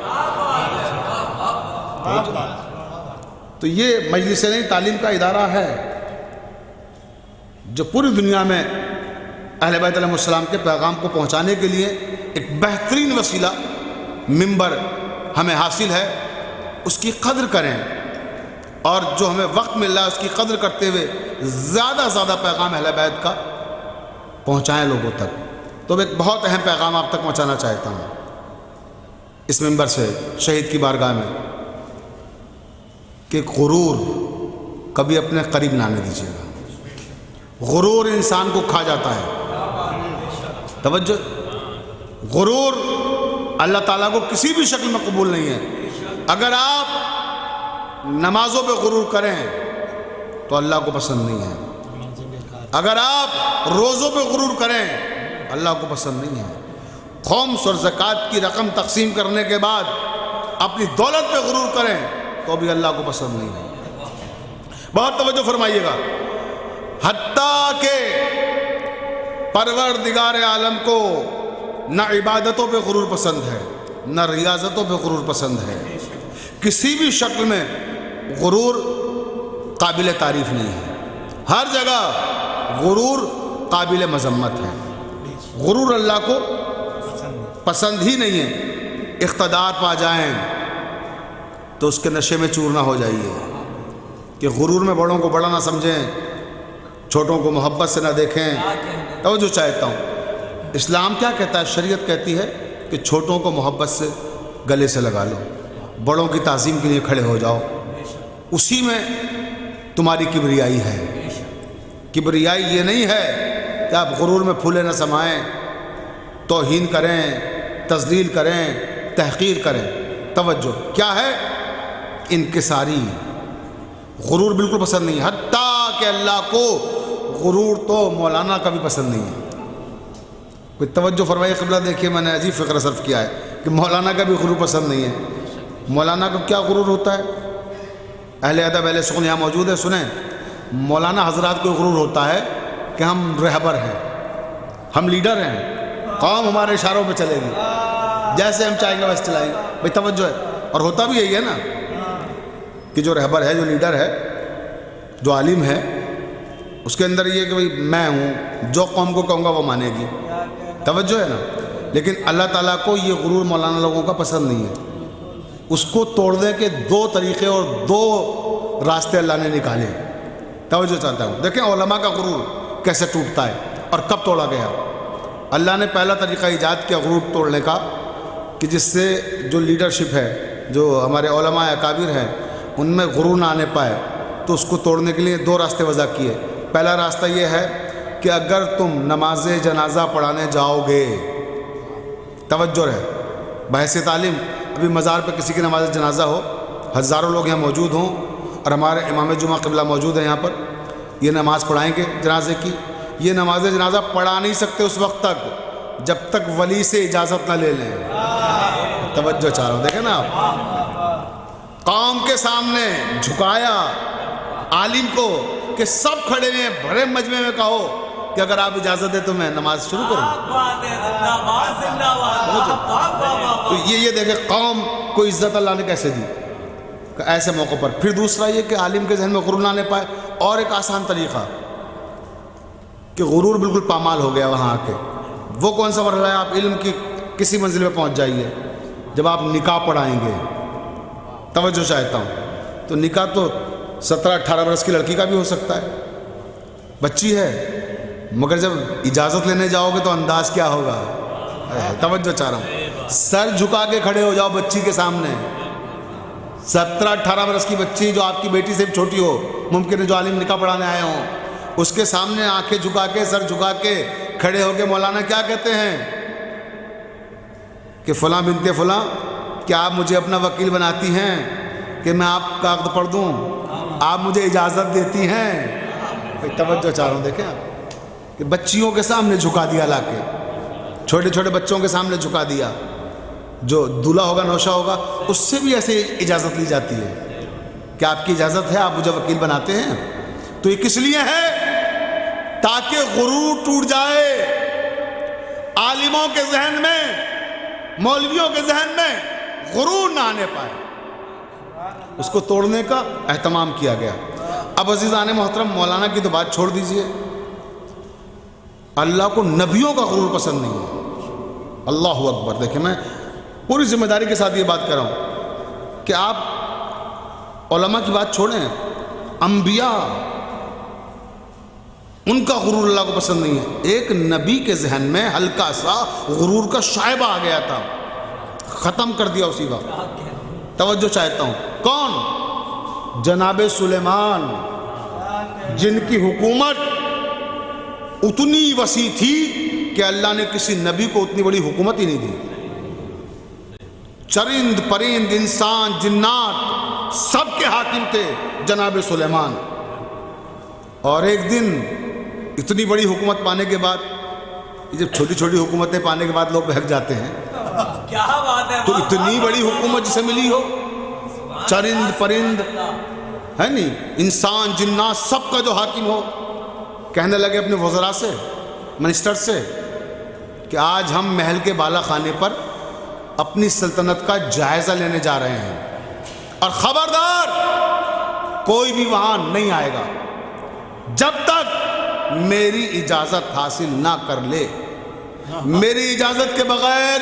تو یہ مجلسیں نہیں تعلیم کا ادارہ ہے جو پوری دنیا میں اہل بیت علیہ السلام کے پیغام کو پہنچانے کے لیے ایک بہترین وسیلہ، ممبر ہمیں حاصل ہے اس کی قدر کریں، اور جو ہمیں وقت مل رہا ہے اس کی قدر کرتے ہوئے زیادہ زیادہ پیغام اہل بیت کا پہنچائیں لوگوں تک۔ تو میں ایک بہت اہم پیغام آپ تک پہنچانا چاہتا ہوں اس منبر سے، شہید کی بارگاہ میں، کہ غرور کبھی اپنے قریب نہ آنے دیجیے گا۔ غرور انسان کو کھا جاتا ہے۔ توجہ، غرور اللہ تعالیٰ کو کسی بھی شکل میں قبول نہیں ہے۔ اگر آپ نمازوں پہ غرور کریں تو اللہ کو پسند نہیں ہے۔ اگر آپ روزوں پہ غرور کریں اللہ کو پسند نہیں ہے۔ خمس اور زکوٰۃ کی رقم تقسیم کرنے کے بعد اپنی دولت پہ غرور کریں تو بھی اللہ کو پسند نہیں ہے۔ بہت توجہ فرمائیے گا۔ حتیٰ کہ پروردگار عالم کو نہ عبادتوں پہ غرور پسند ہے، نہ ریاضتوں پہ غرور پسند ہے۔ کسی بھی شکل میں غرور قابل تعریف نہیں ہے۔ ہر جگہ غرور قابل مذمت ہے۔ غرور اللہ کو پسند ہی نہیں ہے۔ اقتدار پا جائیں تو اس کے نشے میں چور نہ ہو جائیے، کہ غرور میں بڑوں کو بڑا نہ سمجھیں، چھوٹوں کو محبت سے نہ دیکھیں۔ توجہ چاہتا ہوں، اسلام کیا کہتا ہے؟ شریعت کہتی ہے کہ چھوٹوں کو محبت سے گلے سے لگا لو، بڑوں کی تعظیم کے لیے کھڑے ہو جاؤ۔ اسی میں تمہاری کبریائی ہے۔ کبریائی یہ نہیں ہے کہ آپ غرور میں پھولے نہ سمائیں، توہین کریں، تذلیل کریں، تحقیر کریں۔ توجہ کیا ہے؟ انکساری۔ غرور بالکل پسند نہیں ہے، حتیٰ کہ اللہ کو غرور تو مولانا کا بھی پسند نہیں ہے۔ کوئی توجہ فرمائیے، قبلہ دیکھیے، میں نے عجیب فکر صرف کیا ہے کہ مولانا کا بھی غرور پسند نہیں ہے۔ مولانا کو کیا غرور ہوتا ہے؟ اہل ادب اہل سخن یہاں موجود ہے، سنیں۔ مولانا حضرات کو غرور ہوتا ہے کہ ہم رہبر ہیں، ہم لیڈر ہیں، قوم ہمارے اشاروں پہ چلے گی، جیسے ہم چاہیں گے ویسے چلائیں گے۔ بھائی توجہ ہے، اور ہوتا بھی یہی ہے نا کہ جو رہبر ہے، جو لیڈر ہے، جو عالم ہے، اس کے اندر یہ کہ بھئی میں ہوں، جو قوم کو کہوں گا وہ مانے گی۔ توجہ ہے نا۔ لیکن اللہ تعالیٰ کو یہ غرور مولانا لوگوں کا پسند نہیں ہے۔ اس کو توڑنے کے دو طریقے اور دو راستے اللہ نے نکالے۔ توجہ چاہتا ہوں، دیکھیں علماء کا غرور کیسے ٹوٹتا ہے اور کب توڑا گیا۔ اللہ نے پہلا طریقہ ایجاد کیا غرور توڑنے کا، کہ جس سے جو لیڈرشپ ہے، جو ہمارے علماء اکابر ہیں، ان میں غرور نہ آنے پائے، تو اس کو توڑنے کے لیے دو راستے وضع کیے۔ پہلا راستہ یہ ہے کہ اگر تم نماز جنازہ پڑھانے جاؤ گے، توجہ ہے، بحیثیت عالم، ابھی مزار پہ کسی کی نماز جنازہ ہو، ہزاروں لوگ یہاں موجود ہوں اور ہمارے امام جمعہ قبلہ موجود ہیں یہاں پر، یہ نماز پڑھائیں گے جنازے کی۔ یہ نماز جنازہ پڑھا نہیں سکتے اس وقت تک جب تک ولی سے اجازت نہ لے لیں۔ توجہ چاہ رہا ہوں، دیکھیں نا آپ، قوم کے سامنے جھکایا عالم کو کہ سب کھڑے ہیں، بڑے مجمع میں کہو کہ اگر آپ اجازت دیں تو میں نماز شروع کروں۔ تو یہ دیکھیں قوم کو عزت اللہ نے کیسے دی ایسے موقع پر۔ پھر دوسرا یہ کہ عالم کے ذہن میں غرور نہ آنے پائے، اور ایک آسان طریقہ کہ غرور بالکل پامال ہو گیا وہاں آ کے۔ وہ کون سا مرحلہ ہے؟ آپ علم کی کسی منزل پہ پہنچ جائیے جب آپ نکاح پڑھائیں گے۔ توجہ چاہتا ہوں، تو نکاح تو 17-18 برس کی لڑکی کا بھی ہو سکتا ہے، بچی ہے، مگر جب اجازت لینے جاؤ گے تو انداز کیا ہوگا؟ توجہ چاہ رہا ہوں، سر جھکا کے کھڑے ہو جاؤ بچی کے سامنے۔ 17-18 برس کی بچی جو آپ کی بیٹی سے بھی چھوٹی ہو، ممکن ہے جو عالم نکاح پڑھانے آئے ہوں، اس کے سامنے آنکھیں جھکا کے، سر جھکا کے کھڑے ہو کے مولانا کیا کہتے ہیں کہ فلاں بنت فلاں، کیا آپ مجھے اپنا وکیل بناتی ہیں کہ میں آپ کا عقد پڑھ دوں؟ آپ مجھے اجازت دیتی ہیں؟ توجہ چاہ رہا ہوں، دیکھیں آپ کہ بچیوں کے سامنے جھکا دیا، لا کے چھوٹے چھوٹے بچوں کے سامنے جھکا دیا۔ جو دولہا ہوگا، نوشہ ہوگا، اس سے بھی ایسے اجازت لی جاتی ہے کہ آپ کی اجازت ہے، آپ مجھے وکیل بناتے ہیں؟ تو یہ کس لیے ہے؟ تاکہ غرور ٹوٹ جائے عالموں کے ذہن میں، مولویوں کے ذہن میں غرور نہ آنے پائے، اس کو توڑنے کا اہتمام کیا گیا۔ اب عزیزان محترم، مولانا کی تو بات چھوڑ دیجئے، اللہ کو نبیوں کا غرور پسند نہیں ہے۔ اللہ اکبر۔ دیکھیں، میں پوری ذمہ داری کے ساتھ یہ بات کر رہا ہوں کہ آپ علماء کی بات چھوڑیں، انبیاء ان کا غرور اللہ کو پسند نہیں ہے۔ ایک نبی کے ذہن میں ہلکا سا غرور کا شائبہ آ گیا تھا، ختم کر دیا اسی وقت۔ توجہ چاہتا ہوں، کون؟ جناب سلیمان، جن کی حکومت اتنی وسیع تھی کہ اللہ نے کسی نبی کو اتنی بڑی حکومت ہی نہیں دی۔ چرند پرند انسان جنات سب کے حاکم تھے جناب سلیمان۔ اور ایک دن اتنی بڑی حکومت پانے کے بعد، جب چھوٹی چھوٹی حکومتیں پانے کے بعد لوگ بہک جاتے ہیں، کیا بات ہے، تو اتنی بڑی حکومت جسے ملی ہو، چرند پرند ہے نہیں، انسان جنات سب کا جو حاکم ہو، کہنے لگے اپنے وزراء سے، منسٹر سے کہ آج ہم محل کے بالا خانے پر اپنی سلطنت کا جائزہ لینے جا رہے ہیں، اور خبردار کوئی بھی وہاں نہیں آئے گا جب تک میری اجازت حاصل نہ کر لے۔ میری اجازت کے بغیر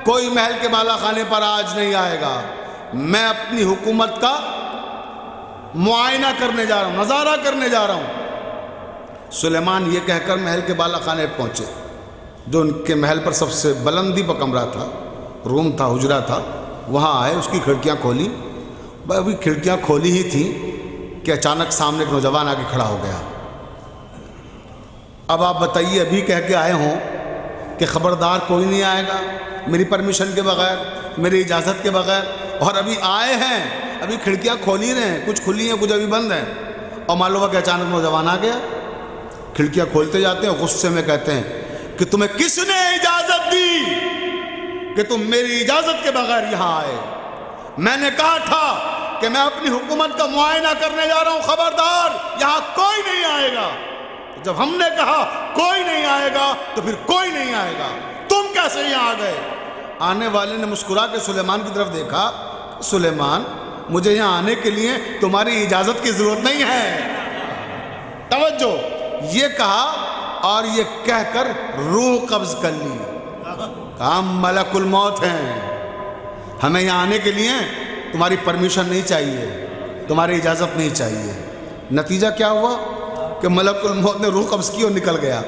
کوئی محل کے بالا خانے پر آج نہیں آئے گا۔ میں اپنی حکومت کا معائنہ کرنے جا رہا ہوں، نظارہ کرنے جا رہا ہوں۔ سلیمان یہ کہہ کر محل کے بالا خانے پہنچے، جو ان کے محل پر سب سے بلندی پر کمرہ تھا، روم تھا، حجرہ تھا۔ وہاں آئے، اس کی کھڑکیاں کھولی، ابھی کھڑکیاں کھولی ہی تھیں کہ اچانک سامنے ایک نوجوان آگے کھڑا ہو گیا۔ اب آپ بتائیے، ابھی کہہ کے آئے ہوں کہ خبردار کوئی نہیں آئے گا میری پرمیشن کے بغیر، میری اجازت کے بغیر، اور ابھی آئے ہیں، ابھی کھڑکیاں کھولی رہے ہیں، کچھ کھلی ہیں کچھ ابھی بند ہیں، اور معلوم ہوا کہ اچانک نوجوان آ گیا۔ کھڑکیاں کھولتے جاتے ہیں، غصے میں کہتے ہیں کہ تمہیں کس نے اجازت دی کہ تم میری اجازت کے بغیر یہاں آئے؟ میں نے کہا تھا کہ میں اپنی حکومت کا معائنہ کرنے جا رہا ہوں، خبردار یہاں کوئی نہیں آئے گا۔ جب ہم نے کہا کوئی نہیں آئے گا تو پھر کوئی نہیں آئے گا، تم کیسے یہاں آ گئے؟ آنے والے نے مسکرا کے سلیمان کی طرف دیکھا، سلیمان مجھے یہاں آنے کے لیے تمہاری اجازت کی ضرورت نہیں ہے۔ توجہ، یہ کہا اور یہ کہہ کر روح قبض کر لی۔ ہم ملک الموت ہیں، ہمیں یہاں آنے کے لیے تمہاری پرمیشن نہیں چاہیے، تمہاری اجازت نہیں چاہیے۔ نتیجہ کیا ہوا کہ ملک الموت نے روح قبض کی اور نکل گیا،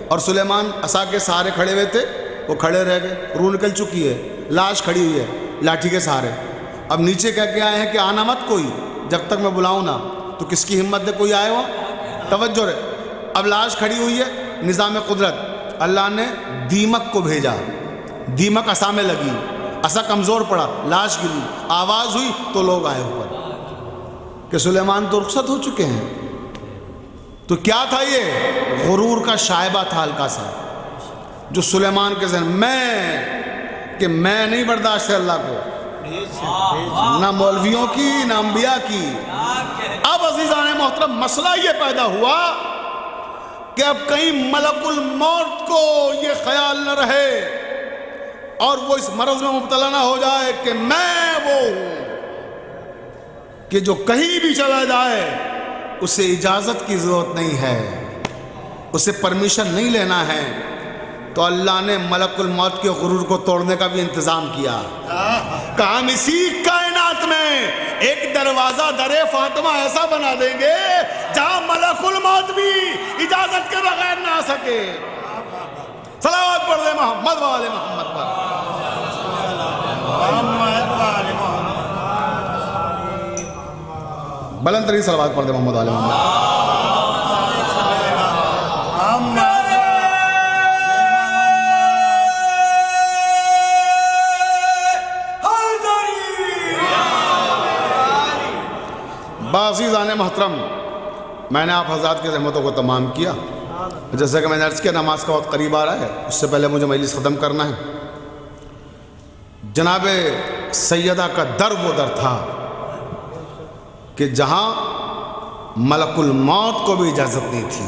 اور سلیمان عصا کے سہارے کھڑے ہوئے تھے، وہ کھڑے رہ گئے۔ روح نکل چکی ہے، لاش کھڑی ہوئی ہے لاٹھی کے سہارے۔ اب نیچے کہہ کے آئے ہیں کہ آنا مت کوئی، جب تک میں بلاؤں نا۔ تو کس کی ہمت ہے کوئی آئے ہوا؟ توجہ رہے، اب لاش کھڑی ہوئی ہے، نظام قدرت، اللہ نے دیمک کو بھیجا، دیمک عصا میں لگی، عصا کمزور پڑا، لاش گری، آواز ہوئی تو لوگ آئے اوپر کہ سلیمان تو رخصت ہو چکے ہیں۔ تو کیا تھا؟ یہ غرور کا شائبہ تھا ہلکا سا، جو سلیمان کے ذہن میں میں نہیں برداشت ہے اللہ کو، نہ مولویوں کی نہ انبیاء کی۔ اب عزیزان محترم مسئلہ یہ پیدا ہوا کہ اب کہیں ملک الموت کو یہ خیال نہ رہے اور وہ اس مرض میں مبتلا نہ ہو جائے کہ میں وہ ہوں کہ جو کہیں بھی چلا جائے اسے اجازت کی ضرورت نہیں ہے، اسے پرمیشن نہیں لینا ہے۔ تو اللہ نے ملک الموت کے غرور کو توڑنے کا بھی انتظام کیا کہ ہم اسی کائنات میں ایک دروازہ در فاطمہ ایسا بنا دیں گے جہاں ملک الموت بھی اجازت کے بغیر نہ آ سکے۔ صلوات پڑھ دے محمد والے محمد پر۔ بلند ترین صلوات پڑھ دے محمد والے محمد۔ عزیزان محترم، میں نے آپ حضرات کی رحمتوں کو تمام کیا۔ جیسا کہ میں نے عرض کیا نماز کا وقت قریب آ رہا ہے، اس سے پہلے مجھے مجلس ختم کرنا ہے۔ جناب سیدہ کا در وہ در تھا کہ جہاں ملک الموت کو بھی اجازت نہیں تھی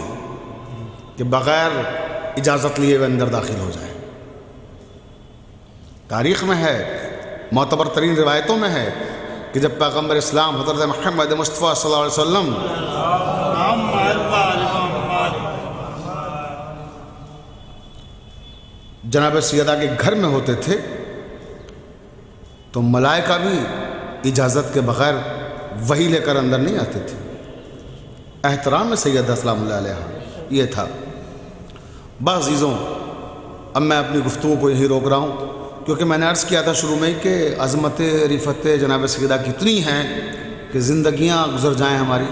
کہ بغیر اجازت لیے وہ اندر داخل ہو جائے۔ تاریخ میں ہے، معتبر ترین روایتوں میں ہے کہ جب پیغمبر اسلام حضرت محمد مصطفیٰ صلی اللہ علیہ وسلم جناب سیدہ کے گھر میں ہوتے تھے تو ملائکہ بھی اجازت کے بغیر وحی لے کر اندر نہیں آتے تھے۔ احترام میں سیدہ سلام اللہ علیہ یہ تھا۔ بس عزیزوں، اب میں اپنی گفتگو کو یہی روک رہا ہوں، کیونکہ میں نے عرض کیا تھا شروع میں کہ عظمت رفت جناب سیدہ کتنی ہیں کہ زندگیاں گزر جائیں ہماری،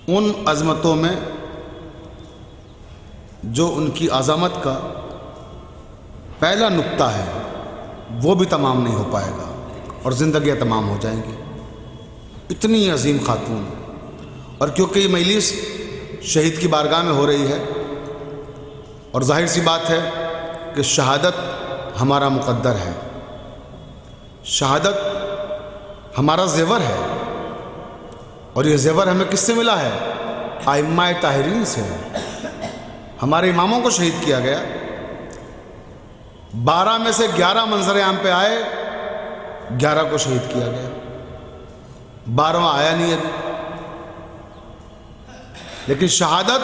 ان عظمتوں میں جو ان کی عظمت کا پہلا نقطہ ہے وہ بھی تمام نہیں ہو پائے گا اور زندگیاں تمام ہو جائیں گی۔ اتنی عظیم خاتون، اور کیونکہ یہ مجلس شہید کی بارگاہ میں ہو رہی ہے، اور ظاہر سی بات ہے کہ شہادت ہمارا مقدر ہے، شہادت ہمارا زیور ہے، اور یہ زیور ہمیں کس سے ملا ہے؟ ائمہ طاہرین سے۔ ہمارے اماموں کو شہید کیا گیا، 12 میں سے 11 منظر عام پہ آئے، 11 کو شہید کیا گیا، 12واں آیا نہیں ابھی۔ لیکن شہادت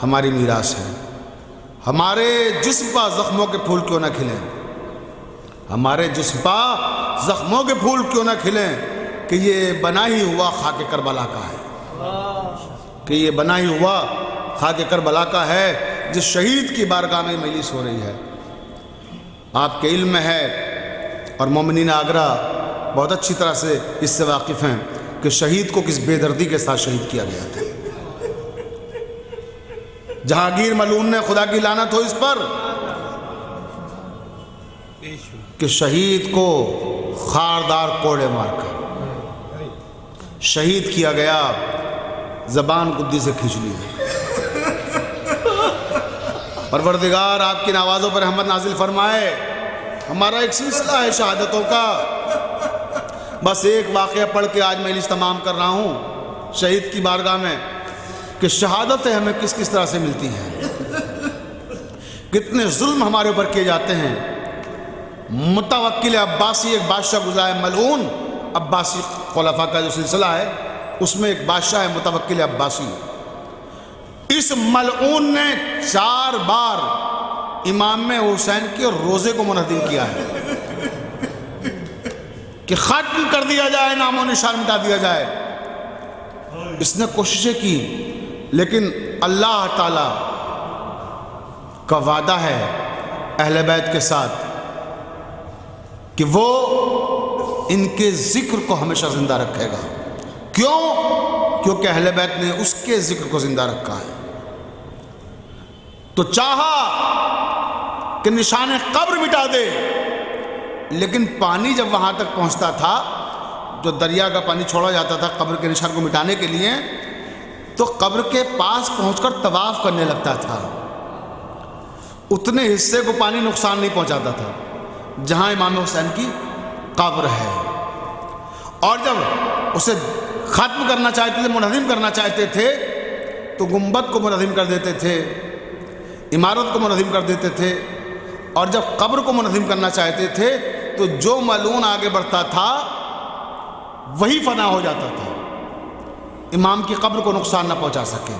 ہماری میراث ہے۔ ہمارے جسم پا زخموں کے پھول کیوں نہ کھلیں، ہمارے جسم پا زخموں کے پھول کیوں نہ کھلیں، کہ یہ بنا ہی ہوا خاک کربلا کا ہے، کہ یہ بنا ہی ہوا خاک کربلا کا ہے، جس شہید کی بارگاہ میں مجلس ہو رہی ہے۔ آپ کے علم میں ہے، اور مومنین آگرہ بہت اچھی طرح سے اس سے واقف ہیں کہ شہید کو کس بے دردی کے ساتھ شہید کیا گیا تھا۔ جہانگیر ملعون نے خدا کی لعنت ہو اس پر کہ شہید کو خاردار کوڑے مار کر شہید کیا گیا، زبان گدی سے کھینچ لی۔ پروردگار آپ کی نوازوں پر رحمت نازل فرمائے۔ ہمارا ایک سلسلہ ہے شہادتوں کا، بس ایک واقعہ پڑھ کے آج میں تمام کر رہا ہوں شہید کی بارگاہ میں، کہ شہادتیں ہمیں کس کس طرح سے ملتی ہیں، کتنے ظلم ہمارے اوپر کیے جاتے ہیں۔ متوکل عباسی ایک بادشاہ گزرا ہے، ملعون عباسی خلفاء کا جو سلسلہ ہے اس میں ایک بادشاہ ہے متوکل عباسی۔ اس ملعون نے 4 بار امام حسین کے روزے کو منہدم کیا ہے کہ ختم کر دیا جائے، نام و نشان مٹا دیا جائے۔ اس نے کوششیں کی، لیکن اللہ تعالی کا وعدہ ہے اہل بیت کے ساتھ کہ وہ ان کے ذکر کو ہمیشہ زندہ رکھے گا۔ کیوں؟ کیونکہ اہل بیت نے اس کے ذکر کو زندہ رکھا ہے۔ تو چاہا کہ نشان قبر مٹا دے، لیکن پانی جب وہاں تک پہنچتا تھا، جو دریا کا پانی چھوڑا جاتا تھا قبر کے نشان کو مٹانے کے لیے، تو قبر کے پاس پہنچ کر طواف کرنے لگتا تھا۔ اتنے حصے کو پانی نقصان نہیں پہنچاتا تھا جہاں امام حسین کی قبر ہے، اور جب اسے ختم کرنا چاہتے تھے، منہدم کرنا چاہتے تھے، تو گنبد کو منہدم کر دیتے تھے، عمارت کو منہدم کر دیتے تھے، اور جب قبر کو منہدم کرنا چاہتے تھے تو جو ملعون آگے بڑھتا تھا وہی فنا ہو جاتا تھا، امام کی قبر کو نقصان نہ پہنچا سکے۔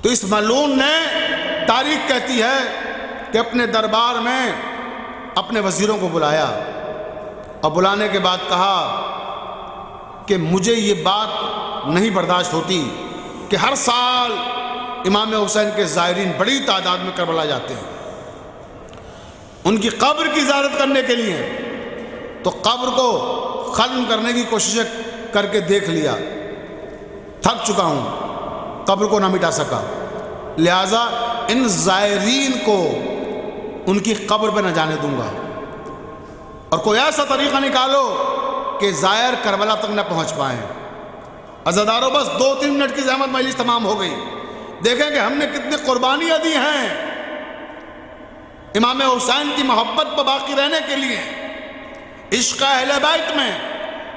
تو اس ملعون نے، تاریخ کہتی ہے کہ اپنے دربار میں اپنے وزیروں کو بلایا، اور بلانے کے بعد کہا کہ مجھے یہ بات نہیں برداشت ہوتی کہ ہر سال امام حسین کے زائرین بڑی تعداد میں کربلا جاتے ہیں ان کی قبر کی زیارت کرنے کے لیے، تو قبر کو ختم کرنے کی کوششیں کر کے دیکھ لیا، تھک چکا ہوں، قبر کو نہ مٹا سکا، لہٰذا ان زائرین کو ان کی قبر پہ نہ جانے دوں گا، اور کوئی ایسا طریقہ نکالو کہ زائر کربلا تک نہ پہنچ پائیں۔ عزادارو، بس 2-3 منٹ کی زحمت مجلس تمام ہو گئی۔ دیکھیں کہ ہم نے کتنی قربانیاں دی ہیں امام حسین کی محبت پر باقی رہنے کے لیے، عشق اہل بیت میں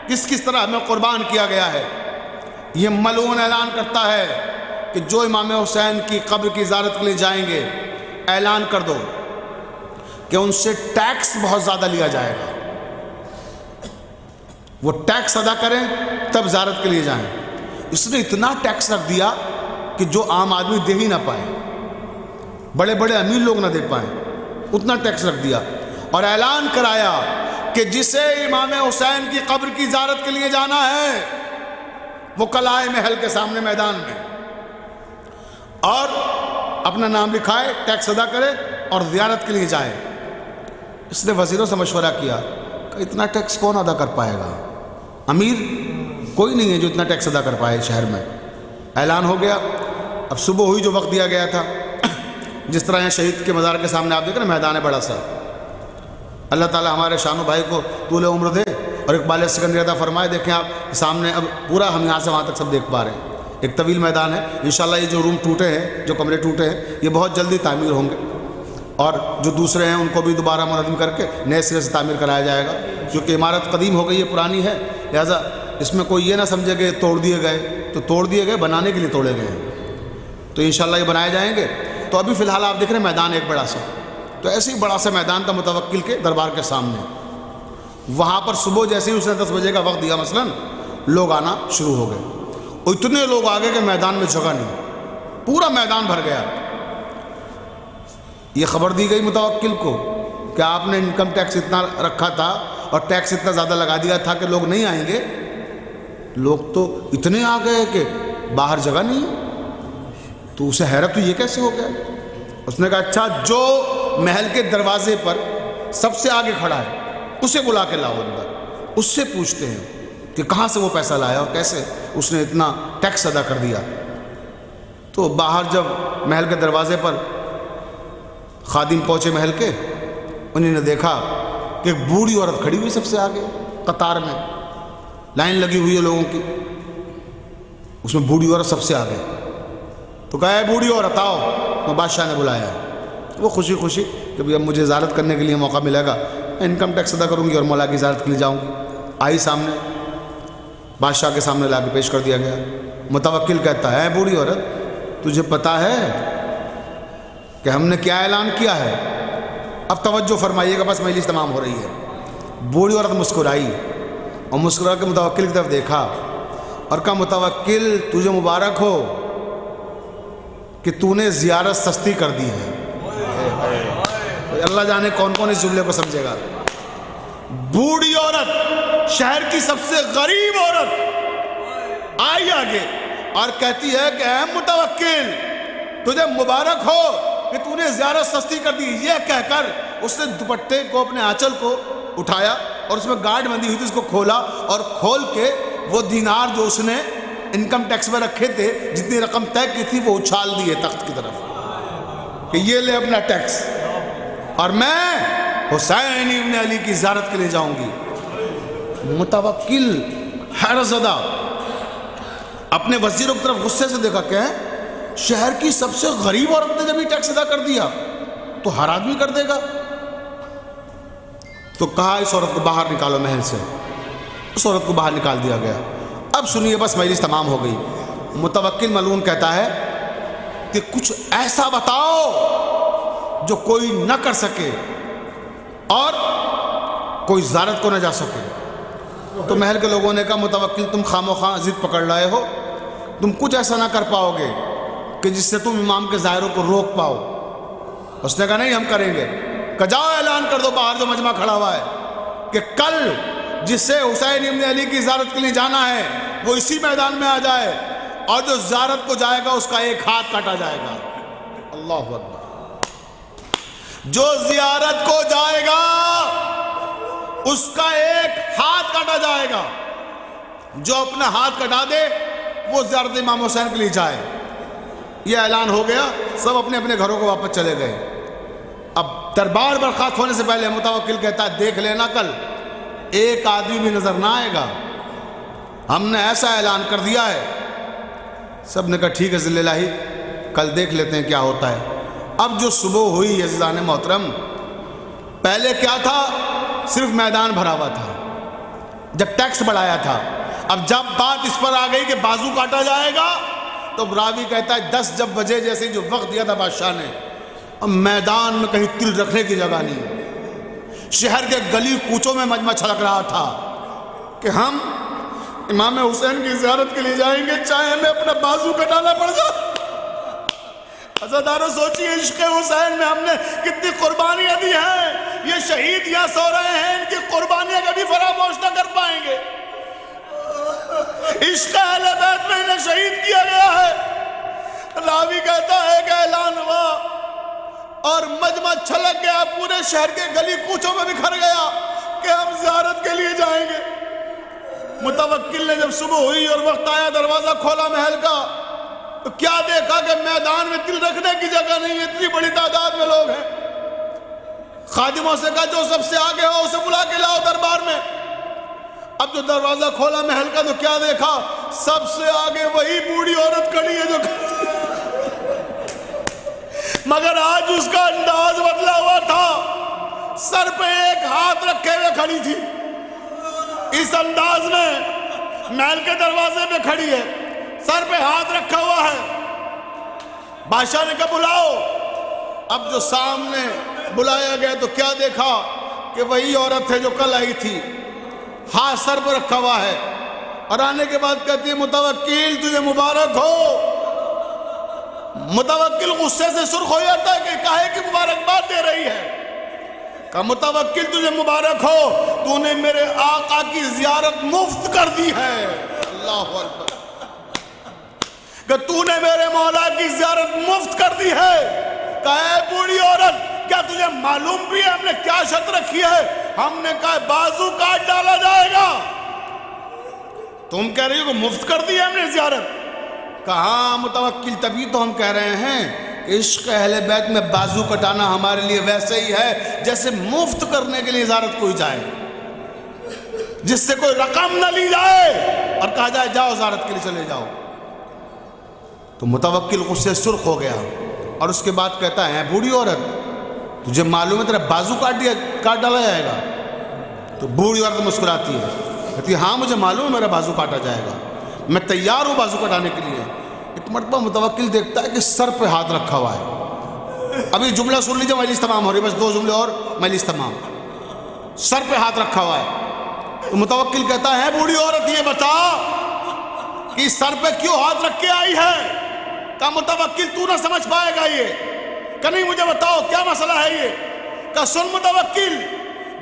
کس کس طرح ہمیں قربان کیا گیا ہے۔ یہ ملعون اعلان کرتا ہے کہ جو امام حسین کی قبر کی زیارت کے لیے جائیں گے، اعلان کر دو کہ ان سے ٹیکس بہت زیادہ لیا جائے گا، وہ ٹیکس ادا کریں تب زیارت کے لیے جائیں۔ اس نے اتنا ٹیکس رکھ دیا کہ جو عام آدمی دے ہی نہ پائے، بڑے بڑے امیر لوگ نہ دے پائیں، اتنا ٹیکس رکھ دیا۔ اور اعلان کرایا کہ جسے امام حسین کی قبر کی زیارت کے لیے جانا ہے وہ کل آئے محل کے سامنے میدان میں اور اپنا نام لکھائے، ٹیکس ادا کرے اور زیارت کے لیے جائے۔ اس نے وزیروں سے مشورہ کیا کہ اتنا ٹیکس کون ادا کر پائے گا؟ امیر کوئی نہیں ہے جو اتنا ٹیکس ادا کر پائے شہر میں۔ اعلان ہو گیا۔ اب صبح ہوئی جو وقت دیا گیا تھا، جس طرح یہاں شہید کے مزار کے سامنے آپ دیکھ رہے ہیں میدان ہے بڑا سا، اللہ تعالیٰ ہمارے شانو بھائی کو طول عمر دے اور اقبال سکندری عطا فرمائے۔ دیکھیں آپ سامنے اب پورا ہم یہاں سے وہاں تک سب دیکھ پا رہے ہیں، ایک طویل میدان ہے۔ انشاءاللہ یہ جو روم ٹوٹے ہیں، جو کمرے ٹوٹے ہیں، یہ بہت جلدی تعمیر ہوں گے اور جو دوسرے ہیں ان کو بھی دوبارہ منظم کر کے نئے سرے سے تعمیر کرایا جائے گا، کیونکہ عمارت قدیم ہو گئی ہے، پرانی ہے، لہٰذا اس میں کوئی یہ نہ سمجھے کہ توڑ دیے گئے، تو توڑ دیے گئے بنانے کے لیے توڑے گئے ہیں، تو انشاءاللہ یہ بنائے جائیں گے۔ تو ابھی فی الحال آپ دیکھ رہے ہیں میدان ایک بڑا سا، تو ایسے ہی بڑا سا میدان تھا متوکل کے دربار کے سامنے۔ وہاں پر صبح جیسے ہی اس نے 10 بجے کا وقت دیا مثلاً، لوگ آنا شروع ہو گئے، اور اتنے لوگ آ گئے کہ میدان میں جگہ نہیں، پورا میدان بھر گیا۔ یہ خبر دی گئی متوکل کو کہ آپ نے انکم ٹیکس اتنا رکھا تھا اور ٹیکس اتنا زیادہ لگا دیا تھا کہ لوگ نہیں آئیں گے۔ لوگ تو اتنے آ گئے کہ باہر جگہ نہیں ہے، تو اسے حیرت ہوئی یہ کیسے ہو گیا۔ اس نے کہا اچھا جو محل کے دروازے پر سب سے آگے کھڑا ہے اسے بلا کے لاؤ اندر، اس سے پوچھتے ہیں کہ کہاں سے وہ پیسہ لایا اور کیسے اس نے اتنا ٹیکس ادا کر دیا۔ تو باہر جب محل کے دروازے پر خادم پہنچے محل کے، انہوں نے دیکھا کہ ایک بوڑھی عورت کھڑی ہوئی سب سے آگے قطار میں، لائن لگی ہوئی ہے لوگوں کی، اس میں بوڑھی عورت سب سے آگے۔ تو کہا ہے بوڑھی عورت آؤ، میں بادشاہ نے بلایا ہے۔ وہ خوشی خوشی کہ اب مجھے زیارت کرنے کے لیے موقع ملے گا، انکم ٹیکس ادا کروں گی اور مولا کی زیارت کے لیے جاؤں گی۔ آئی سامنے، بادشاہ کے سامنے لا کے پیش کر دیا گیا۔ متوکل کہتا ہے بوڑھی عورت تجھے پتہ ہے کہ ہم نے کیا اعلان کیا ہے؟ اب توجہ فرمائیے گا، بس مجلس تمام ہو رہی ہے۔ بوڑھی عورت مسکرائی اور مسکرا کے متوکل کی طرف دیکھا اور کہا متوکل تجھے مبارک ہو کہ تو نے زیارت سستی کر دی ہے۔ اللہ جانے کون کون اس جملے کو سمجھے گا۔ بوڑھی عورت، شہر کی سب سے غریب عورت آئی آگے اور کہتی ہے کہ اے متوکل تجھے مبارک ہو کہ تو نے زیارت سستی کر دی۔ یہ کہہ کر اس نے دوپٹے کو، اپنے آنچل کو اٹھایا اور اس میں گارڈ بندی ہوئی تھی، اس کو کھولا اور کھول کے وہ دینار جو اس نے انکم ٹیکس میں رکھے تھے، جتنی رقم طے کی تھی، وہ اچھال دیے تخت کی طرف کہ یہ لے اپنا ٹیکس اور میں حسین ابن علی کی زیارت کے لیے جاؤں گی۔ متوکل حیرت زدہ اپنے وزیروں کی طرف غصے سے دیکھا کہ شہر کی سب سے غریب عورت نے جب یہ ٹیکس ادا کر دیا تو ہر آدمی کر دے گا۔ تو کہا اس عورت کو باہر نکالو محل سے۔ اس عورت کو باہر نکال دیا گیا۔ اب سنیے، بس مجلس تمام ہو گئی۔ متوکل ملعون کہتا ہے کہ کچھ ایسا بتاؤ جو کوئی نہ کر سکے اور کوئی زیارت کو نہ جا سکے۔ تو محل کے لوگوں نے کہا متوکل تم خاموخواہ ضد پکڑ لائے ہو، تم کچھ ایسا نہ کر پاؤ گے کہ جس سے تم امام کے ظاہروں کو روک پاؤ۔ اس نے کہا نہیں ہم کریں گے۔ کہ جاؤ اعلان کر دو باہر جو مجمع کھڑا ہوا ہے کہ کل جس سے حسین ابن علی کی زیارت کے لیے جانا ہے وہ اسی میدان میں آ جائے، اور جو زیارت کو جائے گا اس کا ایک ہاتھ کاٹا جائے گا۔ اللہ اکبر۔ جو زیارت کو جائے گا اس کا ایک ہاتھ کاٹا جائے گا، جو اپنا ہاتھ کٹا دے وہ زیارت امام حسین کے لیے جائے۔ یہ اعلان ہو گیا، سب اپنے اپنے گھروں کو واپس چلے گئے۔ اب دربار برخاست ہونے سے پہلے متوکل کہتا ہے دیکھ لینا کل ایک آدمی بھی نظر نہ آئے گا، ہم نے ایسا اعلان کر دیا ہے۔ سب نے کہا ٹھیک ہے ذل الہی، کل دیکھ لیتے ہیں کیا ہوتا ہے۔ اب جو صبح ہوئی عزیزان محترم، پہلے کیا تھا؟ صرف میدان بھرا ہوا تھا جب ٹیکس بڑھایا تھا۔ اب جب بات اس پر آ گئی کہ بازو کاٹا جائے گا تو راوی کہتا ہے 10 جب بجے جیسے جو وقت دیا تھا بادشاہ نے، اب میدان میں کہیں تل رکھنے کی جگہ نہیں، شہر کے گلی کوچوں میں مجمع چھلک رہا تھا کہ ہم امام حسین کی زیارت کے لیے جائیں گے چاہے ہمیں اپنا بازو کٹانا پڑ جائے۔ عزادارو سوچیے عشق حسین میں ہم نے کتنی قربانیاں دی ہیں۔ یہ شہید یہاں سو رہے ہیں، ان کی قربانیاں کبھی فراموش نہ کر پائیں گے۔ عشق اہل بیت میں انہیں شہید کیا گیا ہے۔ راوی کہتا ہے کہ اعلان ہوا اور مجمع چھلک گیا، پورے شہر کے گلی کوچوں میں بکھر گیا کہ ہم زیارت کے لیے جائیں گے۔ متوکل نے جب صبح ہوئی اور وقت آیا، دروازہ کھولا محل کا، تو کیا دیکھا کہ میدان میں دل رکھنے کی جگہ نہیں ہے، اتنی بڑی تعداد میں لوگ ہیں۔ خادموں سے کہا جو سب سے آگے ہو اسے بلا کے لاؤ دربار میں۔ اب جو دروازہ کھولا محل کا تو کیا دیکھا، سب سے آگے وہی بوڑھی عورت کھڑی ہے جو مگر آج اس کا انداز بدلا ہوا تھا، سر پہ ایک ہاتھ رکھے ہوئے کھڑی تھی۔ اس انداز میں محل کے دروازے پہ کھڑی ہے، سر پہ ہاتھ رکھا ہوا ہے۔ بادشاہ نے کہا بلاؤ۔ اب جو سامنے بلایا گیا تو کیا دیکھا کہ وہی عورت ہے جو کل آئی تھی، ہاتھ سر پر رکھا ہوا ہے، اور آنے کے بعد کہتی ہے متوکل تجھے مبارک ہو۔ متوکل غصے سے سرخ ہو جاتا ہے کہ کاہے کی مبارکباد دے رہی ہے۔ کہا متوکل تجھے مبارک ہو، تو نے میرے آقا کی زیارت مفت کر دی ہے۔ اللہ اکبر، کہ تو نے میرے مولا کی زیارت مفت کر دی ہے۔ کہا اے بوڑھی عورت، کیا تجھے معلوم بھی ہے ہم نے کیا شرط رکھی ہے؟ ہم نے کہا بازو کاٹ ڈالا جائے گا۔ تم کہہ رہی ہو کہ مفت کر دی ہے ہم نے زیارت؟ کہاں متوکل، تبھی تو ہم کہہ رہے ہیں کہ عشق اہل بیت میں بازو کٹانا ہمارے لیے ویسے ہی ہے جیسے مفت کرنے کے لیے زیارت کوئی جائے، جس سے کوئی رقم نہ لی جائے اور کہا جائے جاؤ زیارت کے لیے چلے جاؤ۔ تو متوکل غصے سرخ ہو گیا اور اس کے بعد کہتا ہے بوڑھی عورت تجھے معلوم ہے تیرا بازو کاٹ ڈالا جائے گا؟ تو بوڑھی عورت مسکراتی ہے، کہتی ہے ہاں مجھے معلوم ہے میرا بازو کاٹا جائے گا، میں تیار ہوں بازو کٹانے کے لیے۔ ایک مرتبہ متوکل دیکھتا ہے کہ سر پہ ہاتھ رکھا ہوا ہے۔ ابھی جملہ سن لیجیے، مجلس تمام ہو رہی ہے، بس 2 جملے اور مجلس تمام۔ سر پہ ہاتھ رکھا ہوا ہے تو متوکل کہتا ہے بوڑھی عورت یہ بتا کہ سر پہ کیوں ہاتھ رکھ کے آئی ہے؟ کہا متوکل تو نہ سمجھ پائے گا یہ، کہ نہیں مجھے بتاؤ کیا مسئلہ ہے یہ؟ کہا سن متوکل،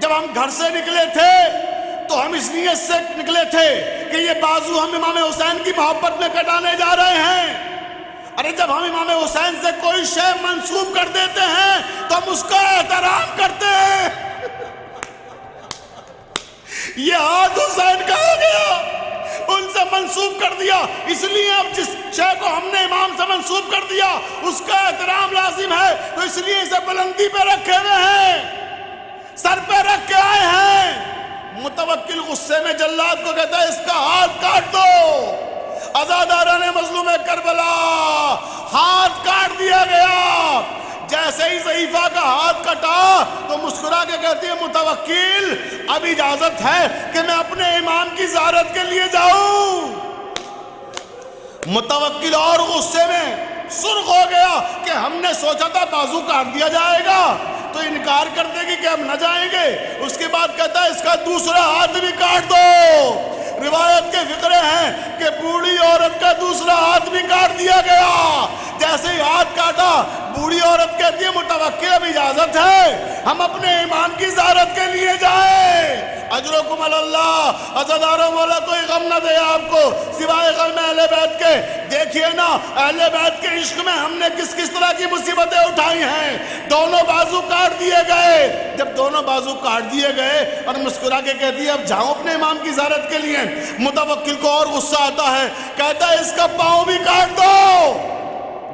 جب ہم گھر سے نکلے تھے تو ہم اس نیت سے نکلے تھے کہ یہ بازو ہم امام حسین کی محبت میں کٹانے جا رہے ہیں۔ ارے جب ہم امام حسین سے کوئی شے منسوب کر دیتے ہیں تو ہم اس کا احترام کرتے ہیں۔ یہ ہاتھ حسین کا ہو گیا، ان سے منسوب کر دیا، اس لیے اب جس شے کو ہم نے امام سے منسوب کر دیا اس کا احترام لازم ہے، تو اس لیے اسے بلندی پہ رکھے ہوئے ہیں، سر پہ رکھ کے آئے ہیں۔ متوکل غصے میں جلاد کو کہتا ہے اس کا ہاتھ کاٹ دو۔ عزاداران مظلوم کربلا، ہاتھ کاٹ دیا گیا۔ جیسے ہی ضعیفہ کا ہاتھ کٹا تو مسکرا کے کہتی ہے متوکل اب اجازت ہے کہ میں اپنے امام کی زیارت کے لیے جاؤں۔ متوکل اور غصے میں سرخ ہو گیا کہ ہم نے سوچا تھا بازو کاٹ دیا جائے گا تو انکار کر دے گی کہ ہم نہ جائیں گے۔ اس کے بعد کہتا ہے اس کا دوسرا ہاتھ بھی کاٹ دو۔ روایت کے فقرے ہیں کہ بوڑھی عورت کا دوسرا ہاتھ بھی کاٹ دیا گیا۔ جیسے ہی ہاتھ کاٹا بوڑھی عورت کہتی ہے متوکل اب اجازت ہے ہم اپنے امام کی زیارت کے لیے جائیں۔ اجرکم اللہ، عزاداروں مولا کوئی غم نہ دے آپ کو سوائے غم اہل بیت کے۔ دیکھیے نا اہل بیت کے عشق میں ہم نے کس کس طرح کی مصیبتیں اٹھائی ہیں۔ دونوں بازو کاٹ دیے گئے، جب دونوں بازو کاٹ دیے گئے اور مسکرا کے کہتی ہے اب جاؤں اپنے امام کی زیارت کے لیے۔ متوکل کو اور غصہ آتا ہے، کہتا ہے اس کا پاؤں بھی کاٹ دو۔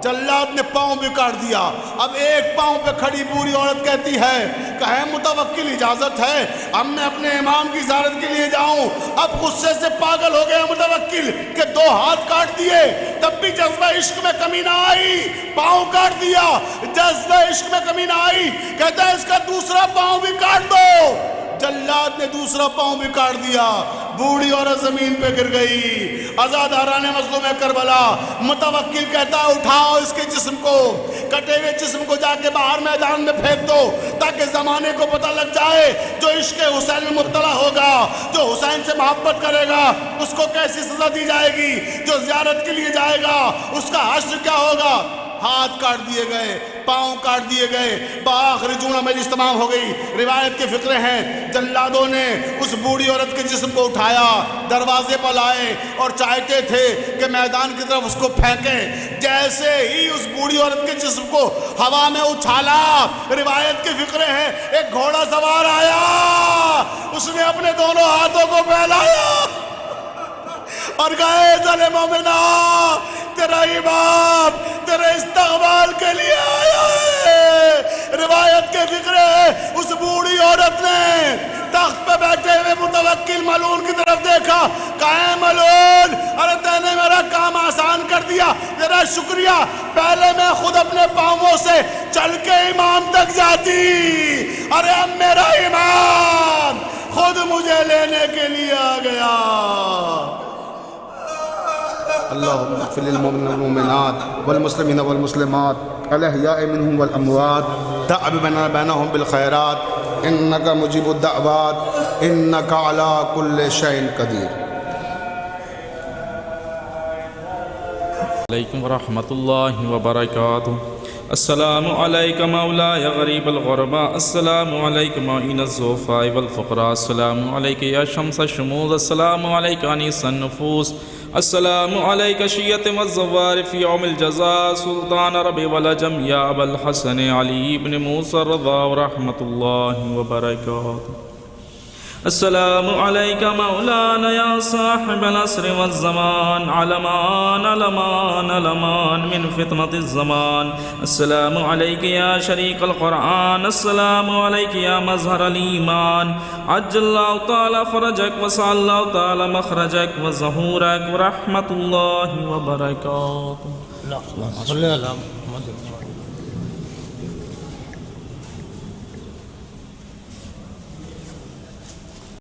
جلاد نے پاؤں بھی کاٹ دیا۔ اب ایک پاؤں پہ کھڑی بوڑھی عورت کہتی ہے کہ ہے متوکل اجازت ہے اب میں اپنے امام کی زیارت کے لیے جاؤں۔ اب غصے سے پاگل ہو گیا متوکل کہ 2 ہاتھ کاٹ دیے، تب بھی جذبہ عشق میں کمی نہ آئی، پاؤں کاٹ دیا، جذبہ عشق میں کمی نہ آئی، کہتا ہے اس کا دوسرا پاؤں بھی کاٹ دو۔ جلاد نے دوسرا پاؤں بھی کاٹ دیا، بوڑھی عورت زمین پہ گر گئی۔ عزاداران مظلوم کربلا، متوکل کہتا ہے اٹھاؤ اس کے جسم کو، کٹے ہوئے جسم کو جا کے باہر میدان میں پھینک دو تاکہ زمانے کو پتہ لگ جائے جو عشق حسین میں مبتلا ہوگا، جو حسین سے محبت کرے گا اس کو کیسی سزا دی جائے گی، جو زیارت کے لیے جائے گا اس کا حشر کیا ہوگا۔ ہاتھ کاٹ دیے گئے، پاؤں کاٹ دیے گئے، بآخر جوڑا مجلس تمام ہو گئی۔ روایت کے فقرے ہیں، جلادوں نے اس بوڑھی عورت کے جسم کو اٹھایا، دروازے پر لائے اور چاہتے تھے کہ میدان کی طرف اس کو پھینکیں۔ جیسے ہی اس بوڑھی عورت کے جسم کو ہوا میں اچھالا، روایت کے فقرے ہیں، ایک گھوڑا سوار آیا، اس نے اپنے دونوں ہاتھوں کو پھیلایا اور کہا اے ظالم مومنہ، تیرا امام تیرے استقبال کے لیے آیا ہے۔ روایت کے فقرے ہیں، اس بوڑھی عورت نے تخت پہ بیٹھے ہوئے متوکل ملعون کی طرف دیکھا، کہا اے ملعون، ارے تے نے میرا کام آسان کر دیا، تیرا شکریہ، پہلے میں خود اپنے پاؤں سے چل کے امام تک جاتی، ارے اب میرا امام خود مجھے لینے کے لیے آ گیا۔ اللہم اغفر للمؤمنین والمؤمنات والمسلمین والمسلمات الاحیاء منہم والاموات دع بینہم بالخیرات انک مجیب الدعوات انک علی کل شیء قدیر۔ علیکم ورحمۃ اللہ وبرکاتہ۔ السلام علیک مولاي غریب الغرباء، السلام علیک معین الضعفاء والفقراء، السلام علیک یا شمس الشموس، السلام علیک انیس النفوس، السلام علیک شیعۃ والزوار فی یوم الجزاء، سلطان رب والعجم یا ابا الحسن علی بن موسیٰ الرضا ورحمۃ اللہ وبرکاتہ۔ السلام علیک مولانا یا صاحب العصر والزمان، علمان علمان علمان من فتنة الزمان، السلام علیک یا شریک القرآن، السلام علیک یا مظہر الایمان، عجل اللہ تعالی فرجک وسع اللہ تعالی مخرجک وظہورک ورحمۃ اللہ وبرکاتہ۔